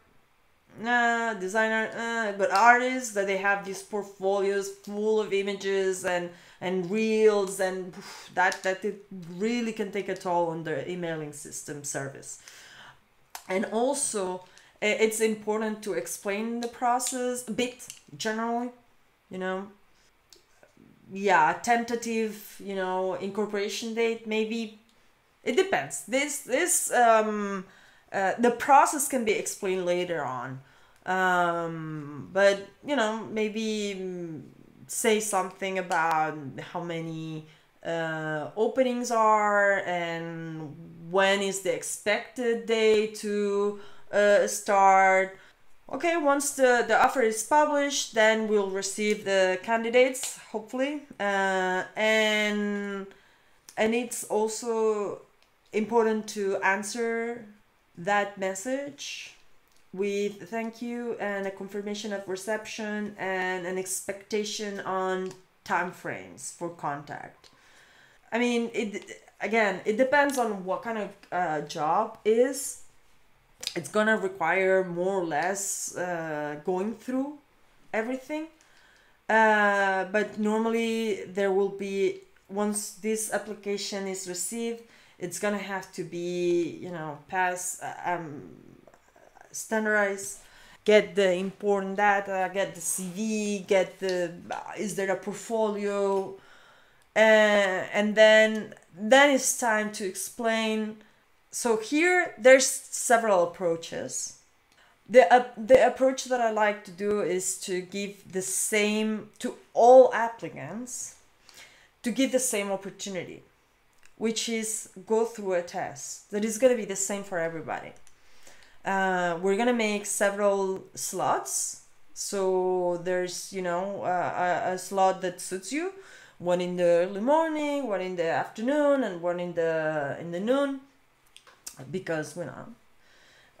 designer, but artists, that they have these portfolios full of images and reels, and that it really can take a toll on the emailing system service. And also it's important to explain the process a bit generally, tentative, incorporation date, maybe. It depends. The process can be explained later on, but maybe say something about how many openings are, and when is the expected day to start. Okay, once the offer is published, then we'll receive the candidates, hopefully, and it's also important to answer that message with thank you and a confirmation of reception and an expectation on time frames for contact. I mean, it depends on what kind of job is. It's gonna require more or less going through everything, but normally there will be, once this application is received, it's gonna have to be pass standardized, get the important data, get the CV, get the is there a portfolio, and then it's time to explain. So here there's several approaches. The approach that I like to do is to give the same to all applicants, to give the same opportunity, which is go through a test that is going to be the same for everybody. We're going to make several slots. So there's, a slot that suits you, one in the early morning, one in the afternoon, and one in the noon, because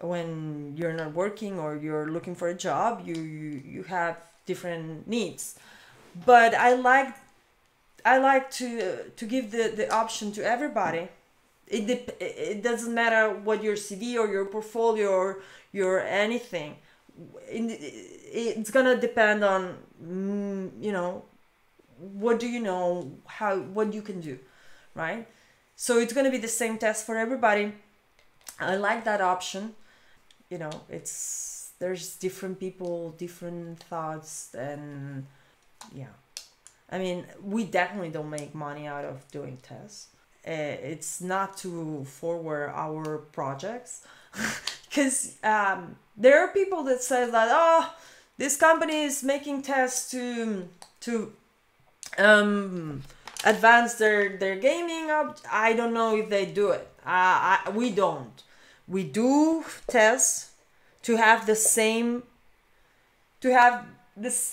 when you're not working or you're looking for a job, you have different needs. But I like to give the option to everybody. It doesn't matter what your CV or your portfolio or your anything. It's gonna depend on what do you know, what you can do, right? So it's gonna be the same test for everybody. I like that option. There's different people, different thoughts, and yeah. I mean, we definitely don't make money out of doing tests. It's not to forward our projects, because there are people that say that this company is making tests to advance their gaming up. I don't know if they do it. We don't. We do tests to have the same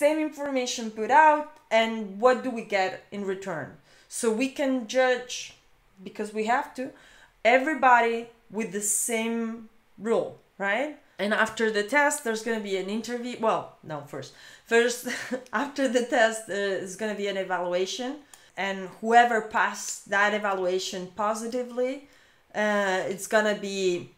information put out, and what do we get in return? So we can judge, because we have to, everybody with the same rule, right? And after the test, there's going to be an interview. Well, no, first after the test, is going to be an evaluation, and whoever passed that evaluation positively, it's gonna be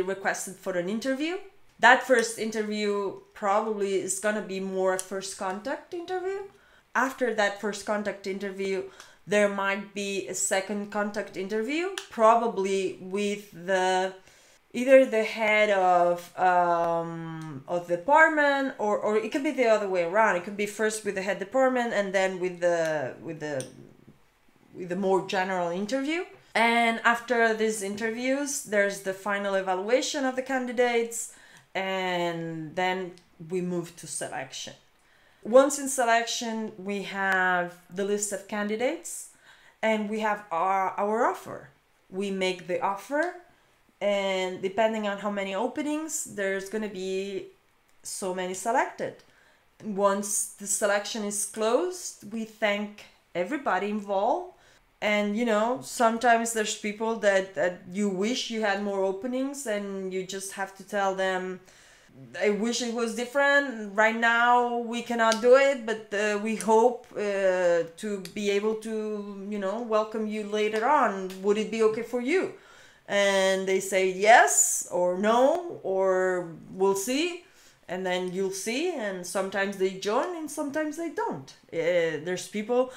requested for an interview. That first interview probably is gonna be more a first contact interview. After that first contact interview, there might be a second contact interview, probably with either the head of the department, or it could be the other way around. It could be first with the head department and then with the more general interview. And after these interviews, there's the final evaluation of the candidates, and then we move to selection. Once in selection, we have the list of candidates, and we have our offer. We make the offer, and depending on how many openings, there's going to be so many selected. Once the selection is closed, we thank everybody involved. And sometimes there's people that you wish you had more openings, and you just have to tell them, I wish it was different. Right now we cannot do it, but we hope to be able to welcome you later on. Would it be okay for you? And they say yes or no, or we'll see. And then you'll see, and sometimes they join and sometimes they don't. There's people,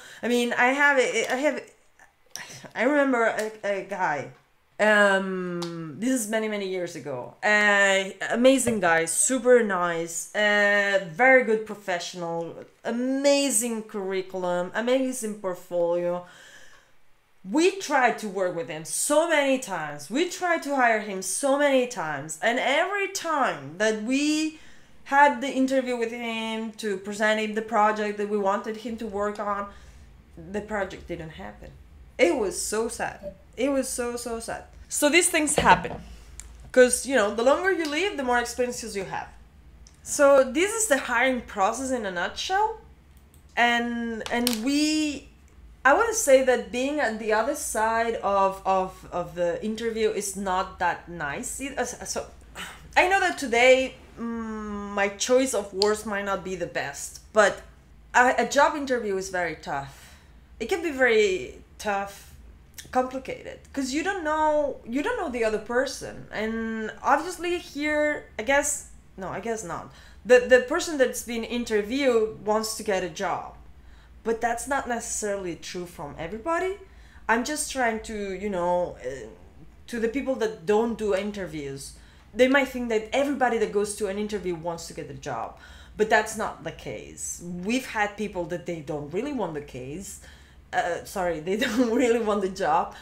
I remember a guy, this is many years ago, amazing guy, super nice, very good professional, amazing curriculum, amazing portfolio. We tried to work with him so many times, we tried to hire him so many times, and every time that we had the interview with him to present him the project that we wanted him to work on, the project didn't happen. It was so sad. It was so sad. So these things happen because, the longer you live, the more experiences you have. So this is the hiring process in a nutshell. And I want to say that being on the other side of the interview is not that nice. So I know that today my choice of words might not be the best, but a job interview is very tough. It can be very tough, complicated, because you don't know the other person, and obviously here I guess not. The person that's been interviewed wants to get a job, but that's not necessarily true from everybody. I'm just trying to to the people that don't do interviews, they might think that everybody that goes to an interview wants to get the job, but that's not the case. We've had people that they don't really want the case. They don't really want the job,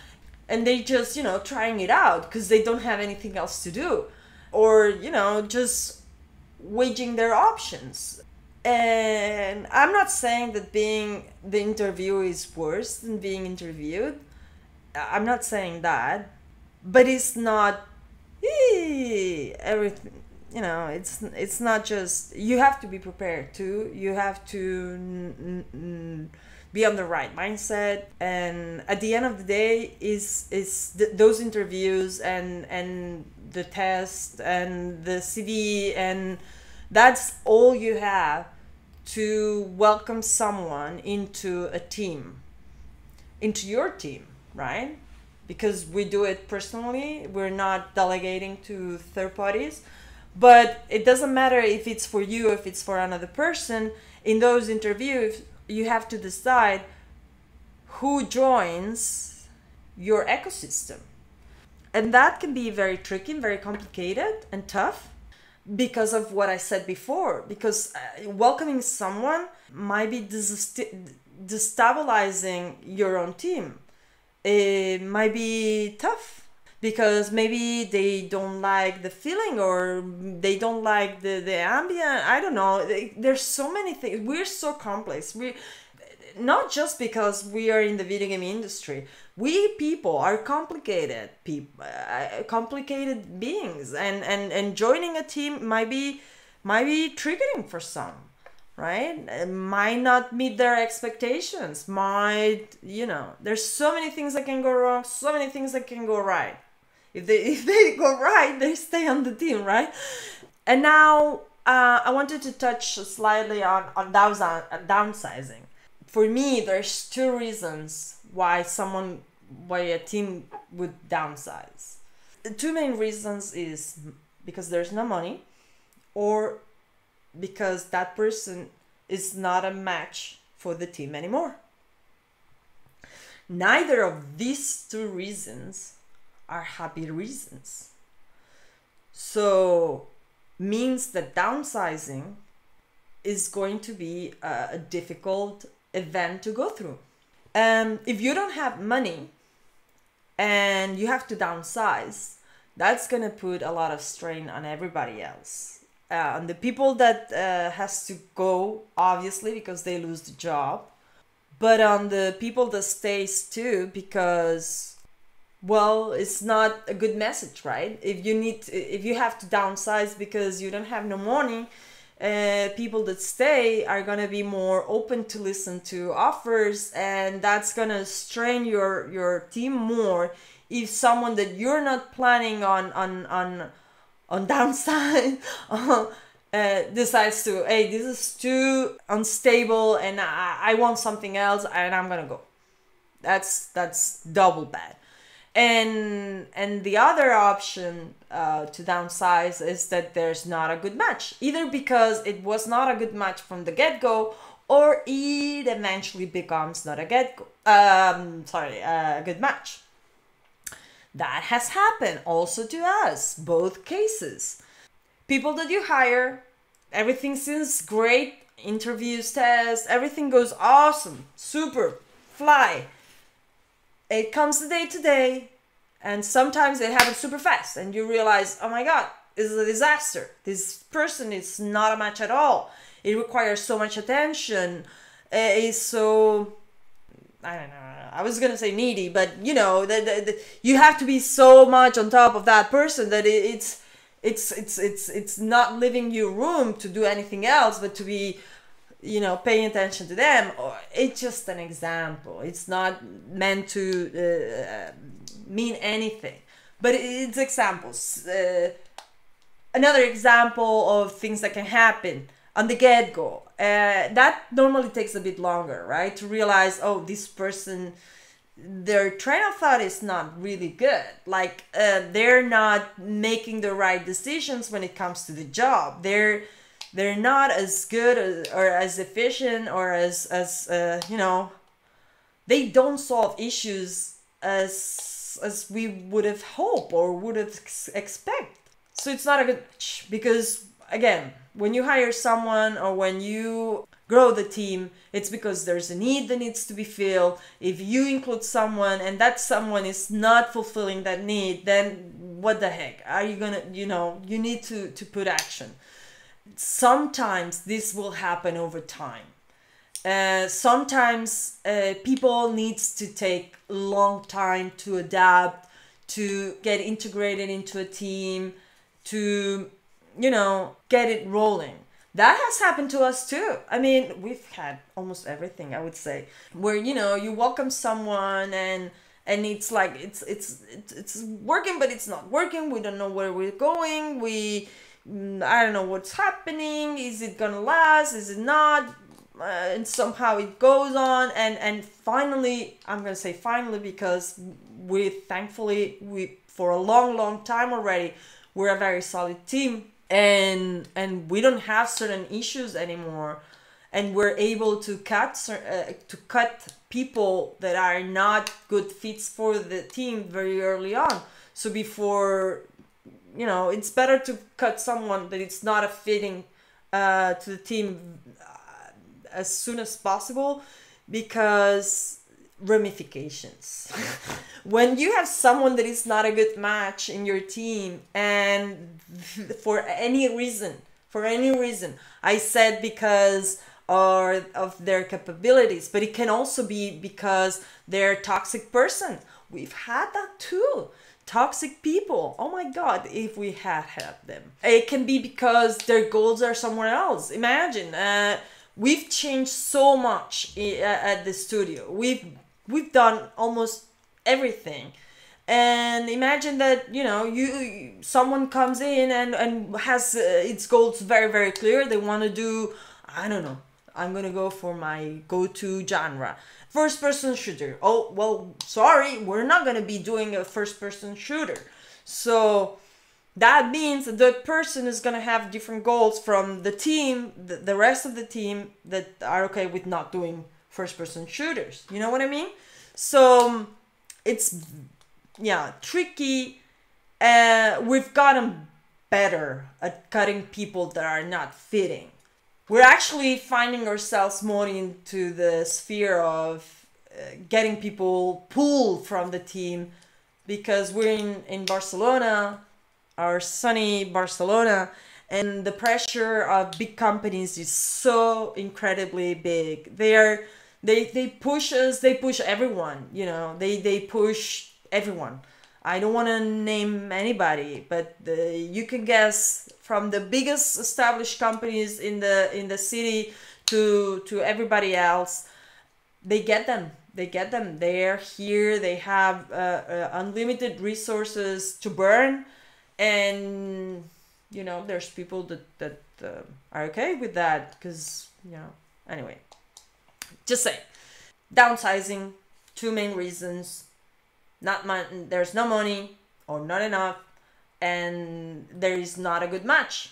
and they just trying it out because they don't have anything else to do, or just waging their options. And I'm not saying that being the interview is worse than being interviewed. I'm not saying that, but it's not everything. It's not just, you have to be prepared too. You have to be on the right mindset, and at the end of the day those interviews and the test and the CV, and that's all you have to welcome someone into a team, into your team, right? Because we do it personally, we're not delegating to third parties. But it doesn't matter if it's for you, if it's for another person. In those interviews, you have to decide who joins your ecosystem. And that can be very tricky, very complicated and tough because of what I said before. Because welcoming someone might be destabilizing your own team. It might be tough because maybe they don't like the feeling, or they don't like the ambient. I don't know. There's so many things. We're so complex. We, not just because we are in the video game industry. We people are complicated complicated beings, and joining a team might be triggering for some, right? It might not meet their expectations. There's so many things that can go wrong, so many things that can go right. If they go right, they stay on the team, right? And now I wanted to touch slightly on downsizing. For me, there's two reasons why a team would downsize. The two main reasons is because there's no money, or because that person is not a match for the team anymore. Neither of these two reasons are happy reasons. So means that downsizing is going to be a difficult event to go through. If you don't have money and you have to downsize, that's going to put a lot of strain on everybody else. On the people that has to go, obviously, because they lose the job, but on the people that stays too, because, well, it's not a good message, right? If you have to downsize because you don't have no money, people that stay are gonna be more open to listen to offers, and that's gonna strain your team more. If someone that you're not planning on downside decides to, hey, this is too unstable and I want something else and I'm gonna go. That's double bad. And the other option to downsize is that there's not a good match, either because it was not a good match from the get-go, or it eventually becomes not a good match. That has happened also to us, both cases. People that you hire, everything seems great, interviews, tests, everything goes awesome, super, fly. It comes the day to day, and sometimes it happens super fast, and you realize, oh my god, this is a disaster. This person is not a match at all. It requires so much attention. It's so, I don't know, I was gonna say needy, but you have to be so much on top of that person that it's not leaving you room to do anything else but to be paying attention to them. Or it's just an example. It's not meant to mean anything, but it's examples. Another example of things that can happen on the get-go. That normally takes a bit longer, right? To realize, oh, this person, their train of thought is not really good. Like they're not making the right decisions when it comes to the job. They're not as good or as efficient or as they don't solve issues as we would have hoped or would have expect. So it's not a good match, because again, when you hire someone or when you grow the team, it's because there's a need that needs to be filled. If you include someone and that someone is not fulfilling that need, then what the heck are you gonna, you need to put action. Sometimes this will happen over time. Sometimes people needs to take long time to adapt, to get integrated into a team, to, get it rolling. That has happened to us too. I mean, we've had almost everything, I would say, where, you welcome someone and it's like, it's working, but it's not working. We don't know where we're going. I don't know what's happening. Is it gonna last? Is it not? And somehow it goes on, and finally, I'm gonna say finally, because thankfully for a long time already, we're a very solid team, and we don't have certain issues anymore, and we're able to cut people that are not good fits for the team very early on. So before, it's better to cut someone that it's not a fitting to the team as soon as possible, because ramifications. When you have someone that is not a good match in your team, and for any reason, I said because of their capabilities, but it can also be because they're a toxic person. We've had that too. Toxic people. Oh my God, if we had them. It can be because their goals are somewhere else. Imagine, we've changed so much at the studio. We've done almost everything. And imagine that, someone comes in and has its goals very, very clear. They want to do, I don't know, I'm going to go for my go-to genre. First-person shooter. Oh, well, sorry, we're not going to be doing a first-person shooter. So that means that the person is going to have different goals from the team, the rest of the team that are okay with not doing first-person shooters. You know what I mean? So it's, tricky. We've gotten better at cutting people that are not fitting. We're actually finding ourselves more into the sphere of getting people pulled from the team, because we're in Barcelona, our sunny Barcelona, and the pressure of big companies is so incredibly big. They push us, they push everyone, they push everyone. I don't want to name anybody, but you can guess, from the biggest established companies in the city to everybody else, they get them. They're here. They have unlimited resources to burn, and there's people that are okay with that, because anyway, just say downsizing. Two main reasons: there's no money or not enough, and there is not a good match.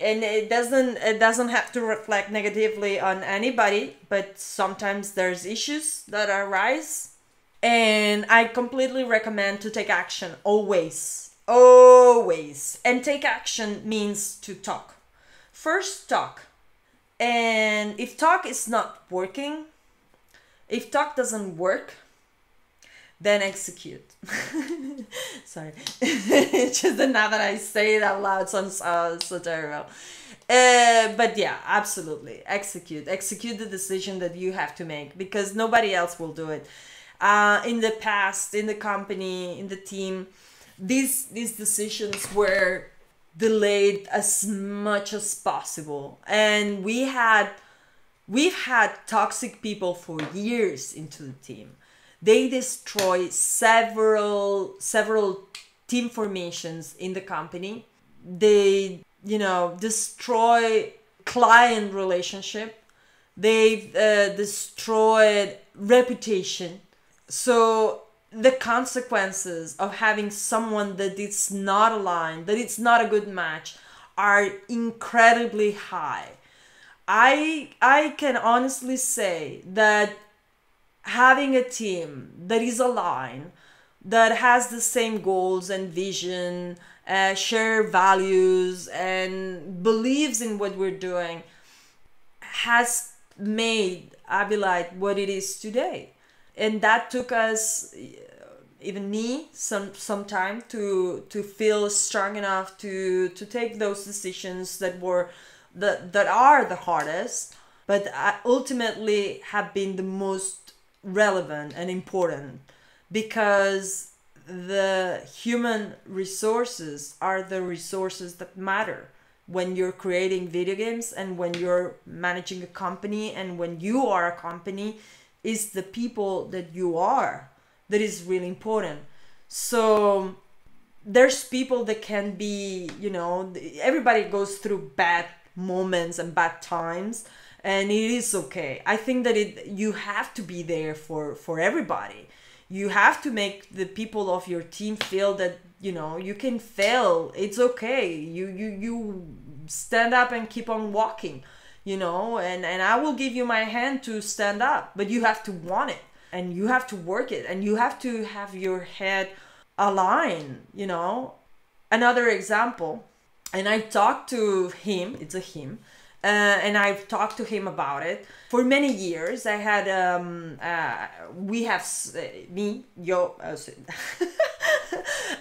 And it doesn't have to reflect negatively on anybody, but sometimes there's issues that arise, and I completely recommend to take action always. And take action means to talk. First, talk. And if talk is not working, if talk doesn't work, then execute. Sorry. It's just that now that I say it out loud, it sounds so terrible. But yeah, absolutely. Execute the decision that you have to make, because nobody else will do it. In the past, in the company, in the team, these decisions were delayed as much as possible. And we've had toxic people for years into the team. They destroy several team formations in the company. They, destroy client relationship. They've destroyed reputation. So the consequences of having someone that is not aligned, that it's not a good match, are incredibly high. I can honestly say that having a team that is aligned, that has the same goals and vision, share values, and believes in what we're doing, has made Abylight what it is today. And that took us even need some time to feel strong enough to take those decisions that are the hardest, but ultimately have been the most relevant and important, because the human resources are the resources that matter when you're creating video games, and when you're managing a company, and when you are a company, is the people that you are that is really important. So there's people that can be, everybody goes through bad moments and bad times, and it is okay. I think that you have to be there for everybody. You have to make the people of your team feel that you can fail. It's okay. You stand up and keep on walking, and I will give you my hand to stand up, but you have to want it, and you have to work it, and you have to have your head aligned. Another example, and I talked to him, it's a him, and I've talked to him about it for many years. I had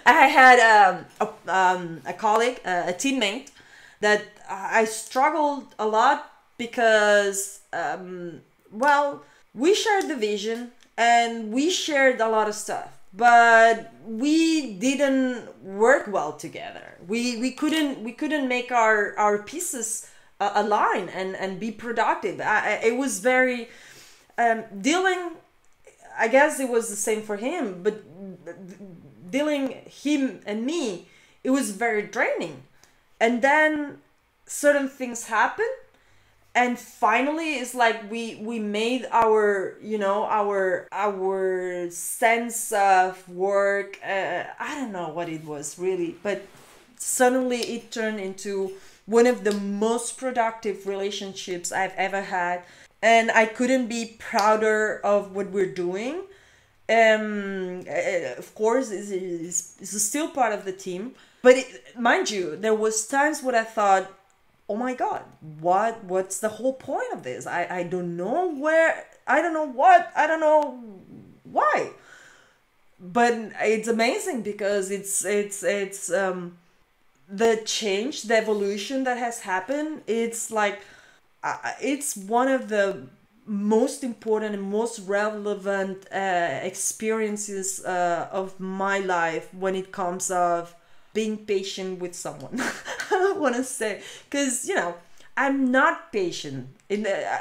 I had a colleague, a teammate that I struggled a lot because we shared the vision and we shared a lot of stuff, but we didn't work well together. We couldn't make our pieces align and be productive. It was very dealing. I guess it was the same for him, but dealing him and me, it was very draining. And then certain things happen, and finally it's like we made our our sense of work, I don't know what it was really, but suddenly it turned into one of the most productive relationships I've ever had, and I couldn't be prouder of what we're doing. Of course, it's still part of the team, but mind you, there was times when I thought, oh my God, what's the whole point of this? I don't know where, I don't know what, I don't know why. But it's amazing because it's the change, the evolution that has happened. It's like, it's one of the most important and most relevant experiences of my life when it comes of being patient with someone. I want to say, because I'm not patient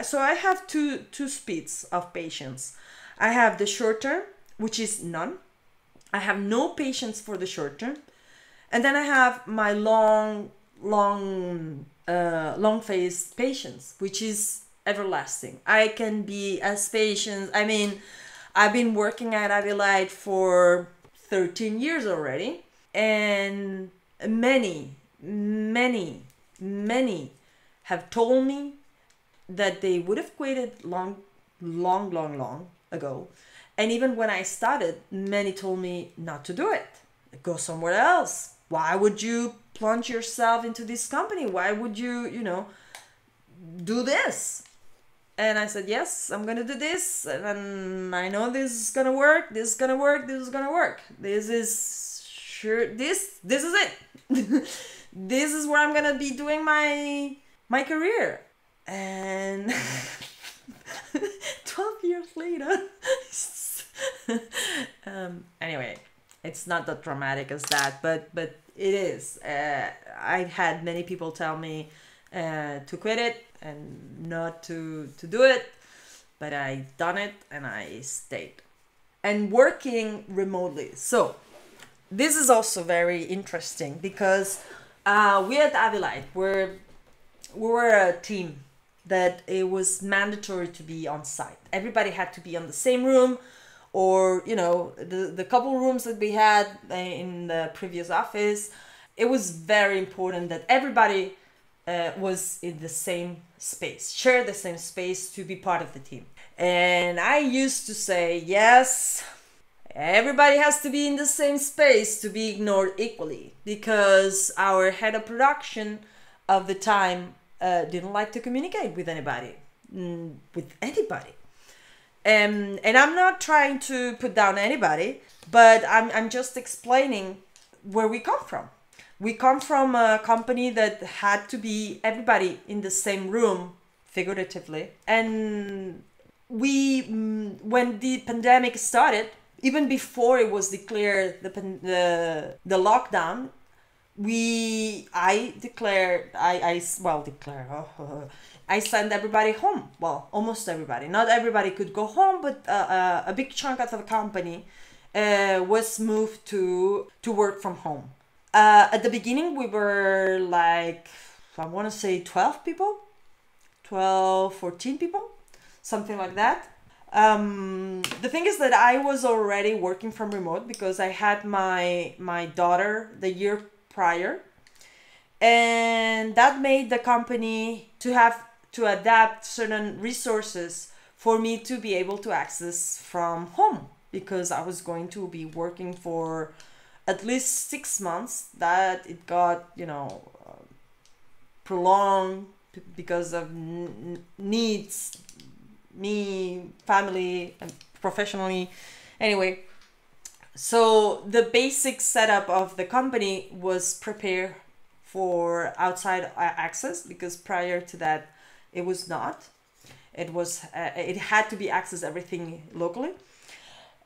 so I have two speeds of patience. I have the short term, which is none. I have no patience for the short term, and then I have my long phase patience, which is everlasting. I can be as patient. I mean, I've been working at Abylight for 13 years already, and many have told me that they would have quitted long ago. And even when I started, many told me not to do it. Go somewhere else. Why would you plunge yourself into this company? Why would you, do this? And I said, yes, I'm going to do this. And I know this is going to work. This is going to work. This is going to work. This is sure. This is it. This is where I'm going to be doing my career. And 12 years later. Anyway, it's not that dramatic as that, but it is. I've had many people tell me to quit it and not to do it, but I done it and I stayed. And working remotely. So this is also very interesting because we at Abylight we were a team that it was mandatory to be on site. Everybody had to be on the same room, or the couple rooms that we had in the previous office. It was very important that everybody was in the same space, share the same space to be part of the team. And I used to say, yes, everybody has to be in the same space to be ignored equally, because our head of production of the time didn't like to communicate with anybody. And I'm not trying to put down anybody, but I'm just explaining where we come from. We come from a company that had to be everybody in the same room, figuratively. And when the pandemic started, even before it was declared the lockdown, I sent everybody home. Well, almost everybody. Not everybody could go home, but a big chunk of the company was moved to work from home. At the beginning, we were like, I want to say 12 people, 12, 14 people, something like that. The thing is that I was already working from remote because I had my daughter the year prior, and that made the company to have to adapt certain resources for me to be able to access from home, because I was going to be working for at least 6 months. That it got, prolonged because of needs, me, family, and professionally. Anyway, so the basic setup of the company was prepare for outside access, because prior to that it was not. It had to be accessed everything locally.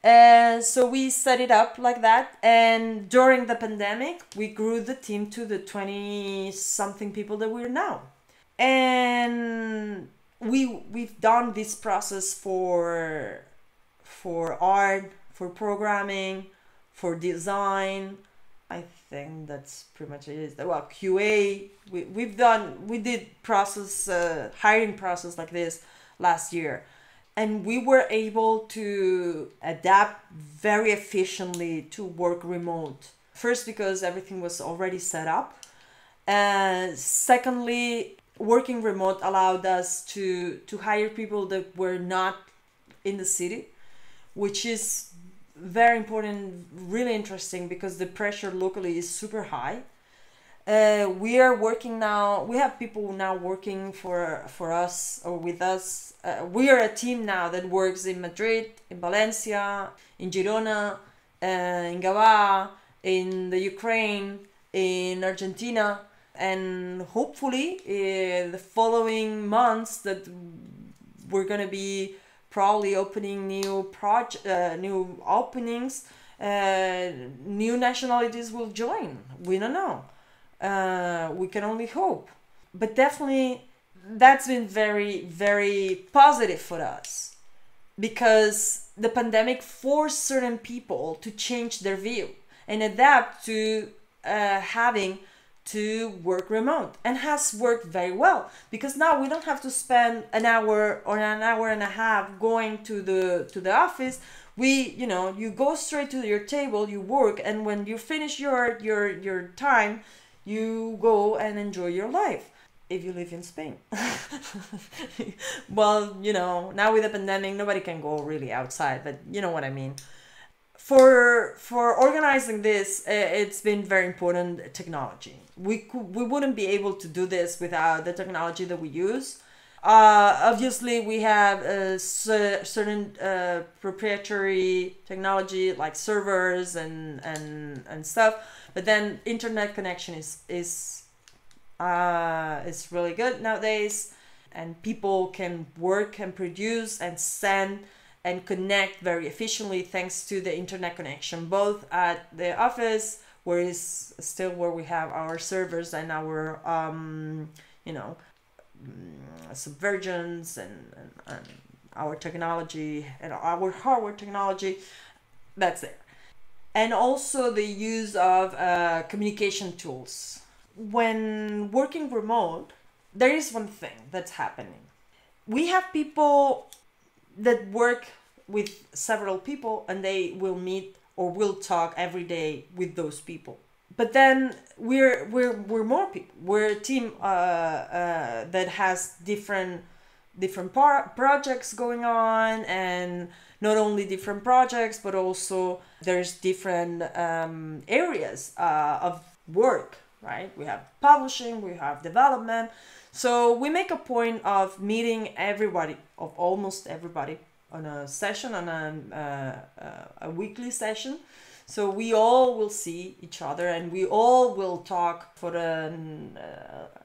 So we set it up like that, and during the pandemic we grew the team to the 20 something people that we're now. And we've done this process for art, for programming, for design. I think that's pretty much it. Well, QA, we did process, hiring process like this last year, and we were able to adapt very efficiently to work remote. First, because everything was already set up, and secondly, working remote allowed us to hire people that were not in the city, which is very important, really interesting, because the pressure locally is super high. We are working now, we have people now working for us or with us. We are a team now that works in Madrid, in Valencia, in Girona, in Gabá, in the Ukraine, in Argentina, and hopefully the following months that we're gonna be probably opening new openings, new nationalities will join. We don't know. We can only hope. But definitely that's been very, very positive for us, because the pandemic forced certain people to change their view and adapt to having to work remote, and has worked very well, because now we don't have to spend an hour or an hour and a half going to the office. You go straight to your table, you work, and when you finish your time, you go and enjoy your life, if you live in Spain. Well, now with the pandemic nobody can go really outside, but you know what I mean. For organizing this, it's been very important technology. We wouldn't be able to do this without the technology that we use. Obviously, we have certain proprietary technology like servers and stuff, but then internet connection is really good nowadays, and people can work and produce and send and connect very efficiently thanks to the internet connection, both at the office, where we have our servers and our subversions and our technology and our hardware technology that's there. And also the use of communication tools. When working remote, there is one thing that's happening. We have people that work with several people, and they will meet or will talk every day with those people. But then we're more people. We're a team that has different projects going on, and not only different projects, but also there's different areas of work, right? We have publishing, we have development. So we make a point of meeting everybody, of almost everybody, a session, on a weekly session. So we all will see each other, and we all will talk for an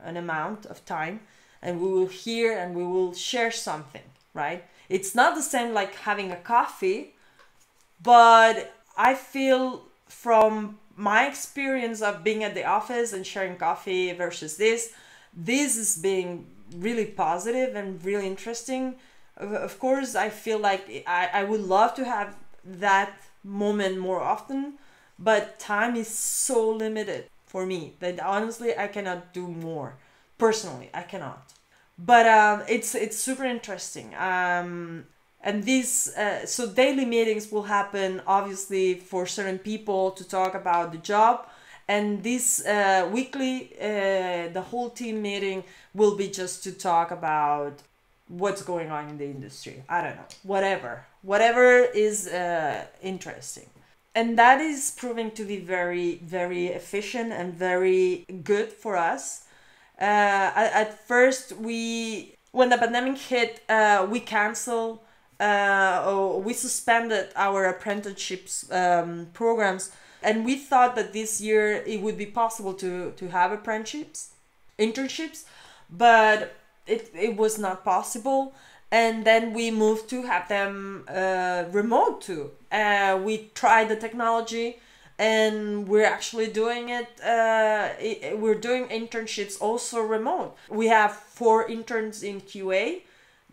amount of time, and we will hear and we will share something, right? It's not the same like having a coffee, but I feel from my experience of being at the office and sharing coffee versus this is being really positive and really interesting. Of course, I feel like I would love to have that moment more often, but time is so limited for me that honestly I cannot do more. Personally, I cannot. But it's super interesting. And these so daily meetings will happen obviously for certain people to talk about the job, and this weekly the whole team meeting will be just to talk about what's going on in the industry. I don't know, whatever is interesting. And that is proving to be very, very efficient and very good for us. At first, when the pandemic hit, we canceled, we suspended our apprenticeships programs, and we thought that this year it would be possible to have internships, but it was not possible. And then we moved to have them remote too. We tried the technology, and we're actually doing it. We're doing internships also remote. We have 4 interns in QA.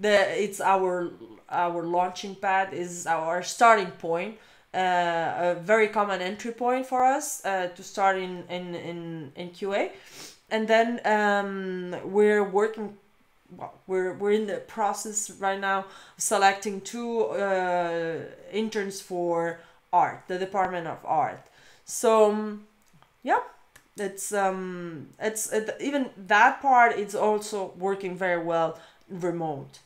It's our launching pad, is our starting point. A very common entry point for us to start in QA. And then we're working. Well, we're in the process right now of selecting 2 interns for art, the Department of Art. So yeah, it's even that part is also working very well remote.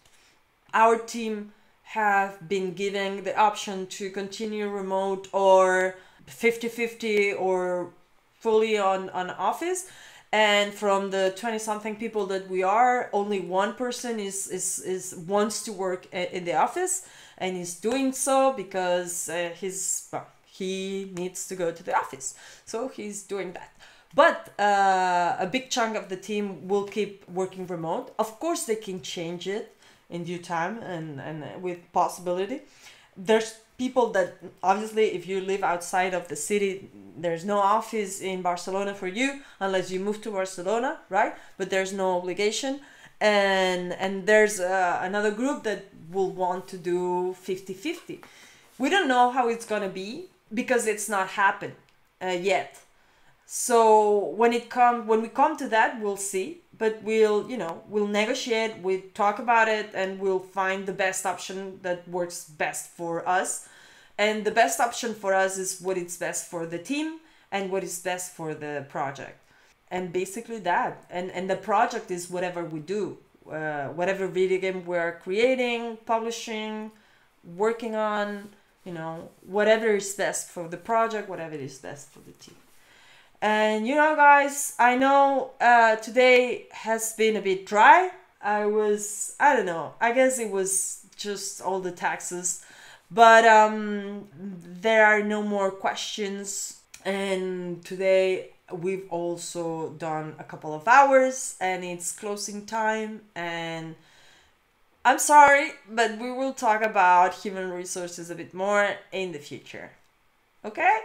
Our team have been given the option to continue remote or 50-50 or fully on office. And from the 20-something people that we are, only one person is wants to work in the office, and he's doing so because he needs to go to the office. So he's doing that. But a big chunk of the team will keep working remote. Of course, they can change it in due time and with possibility. There's people that obviously, if you live outside of the city, there's no office in Barcelona for you unless you move to Barcelona, right? But there's no obligation. And there's another group that will want to do 50-50. We don't know how it's gonna be because it's not happened yet. So when we come to that, we'll see. But we'll negotiate, we'll talk about it, and we'll find the best option that works best for us. And the best option for us is what is best for the team and what is best for the project. And basically that. And the project is whatever we do. Whatever video game we're creating, publishing, working on, whatever is best for the project, whatever is best for the team. And guys, I know today has been a bit dry. I don't know, I guess it was just all the taxes. But there are no more questions. And today we've also done a couple of hours and it's closing time. And I'm sorry, but we will talk about human resources a bit more in the future. Okay?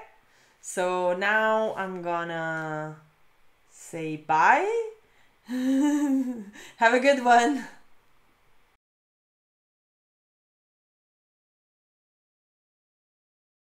So now I'm gonna say bye. Have a good one.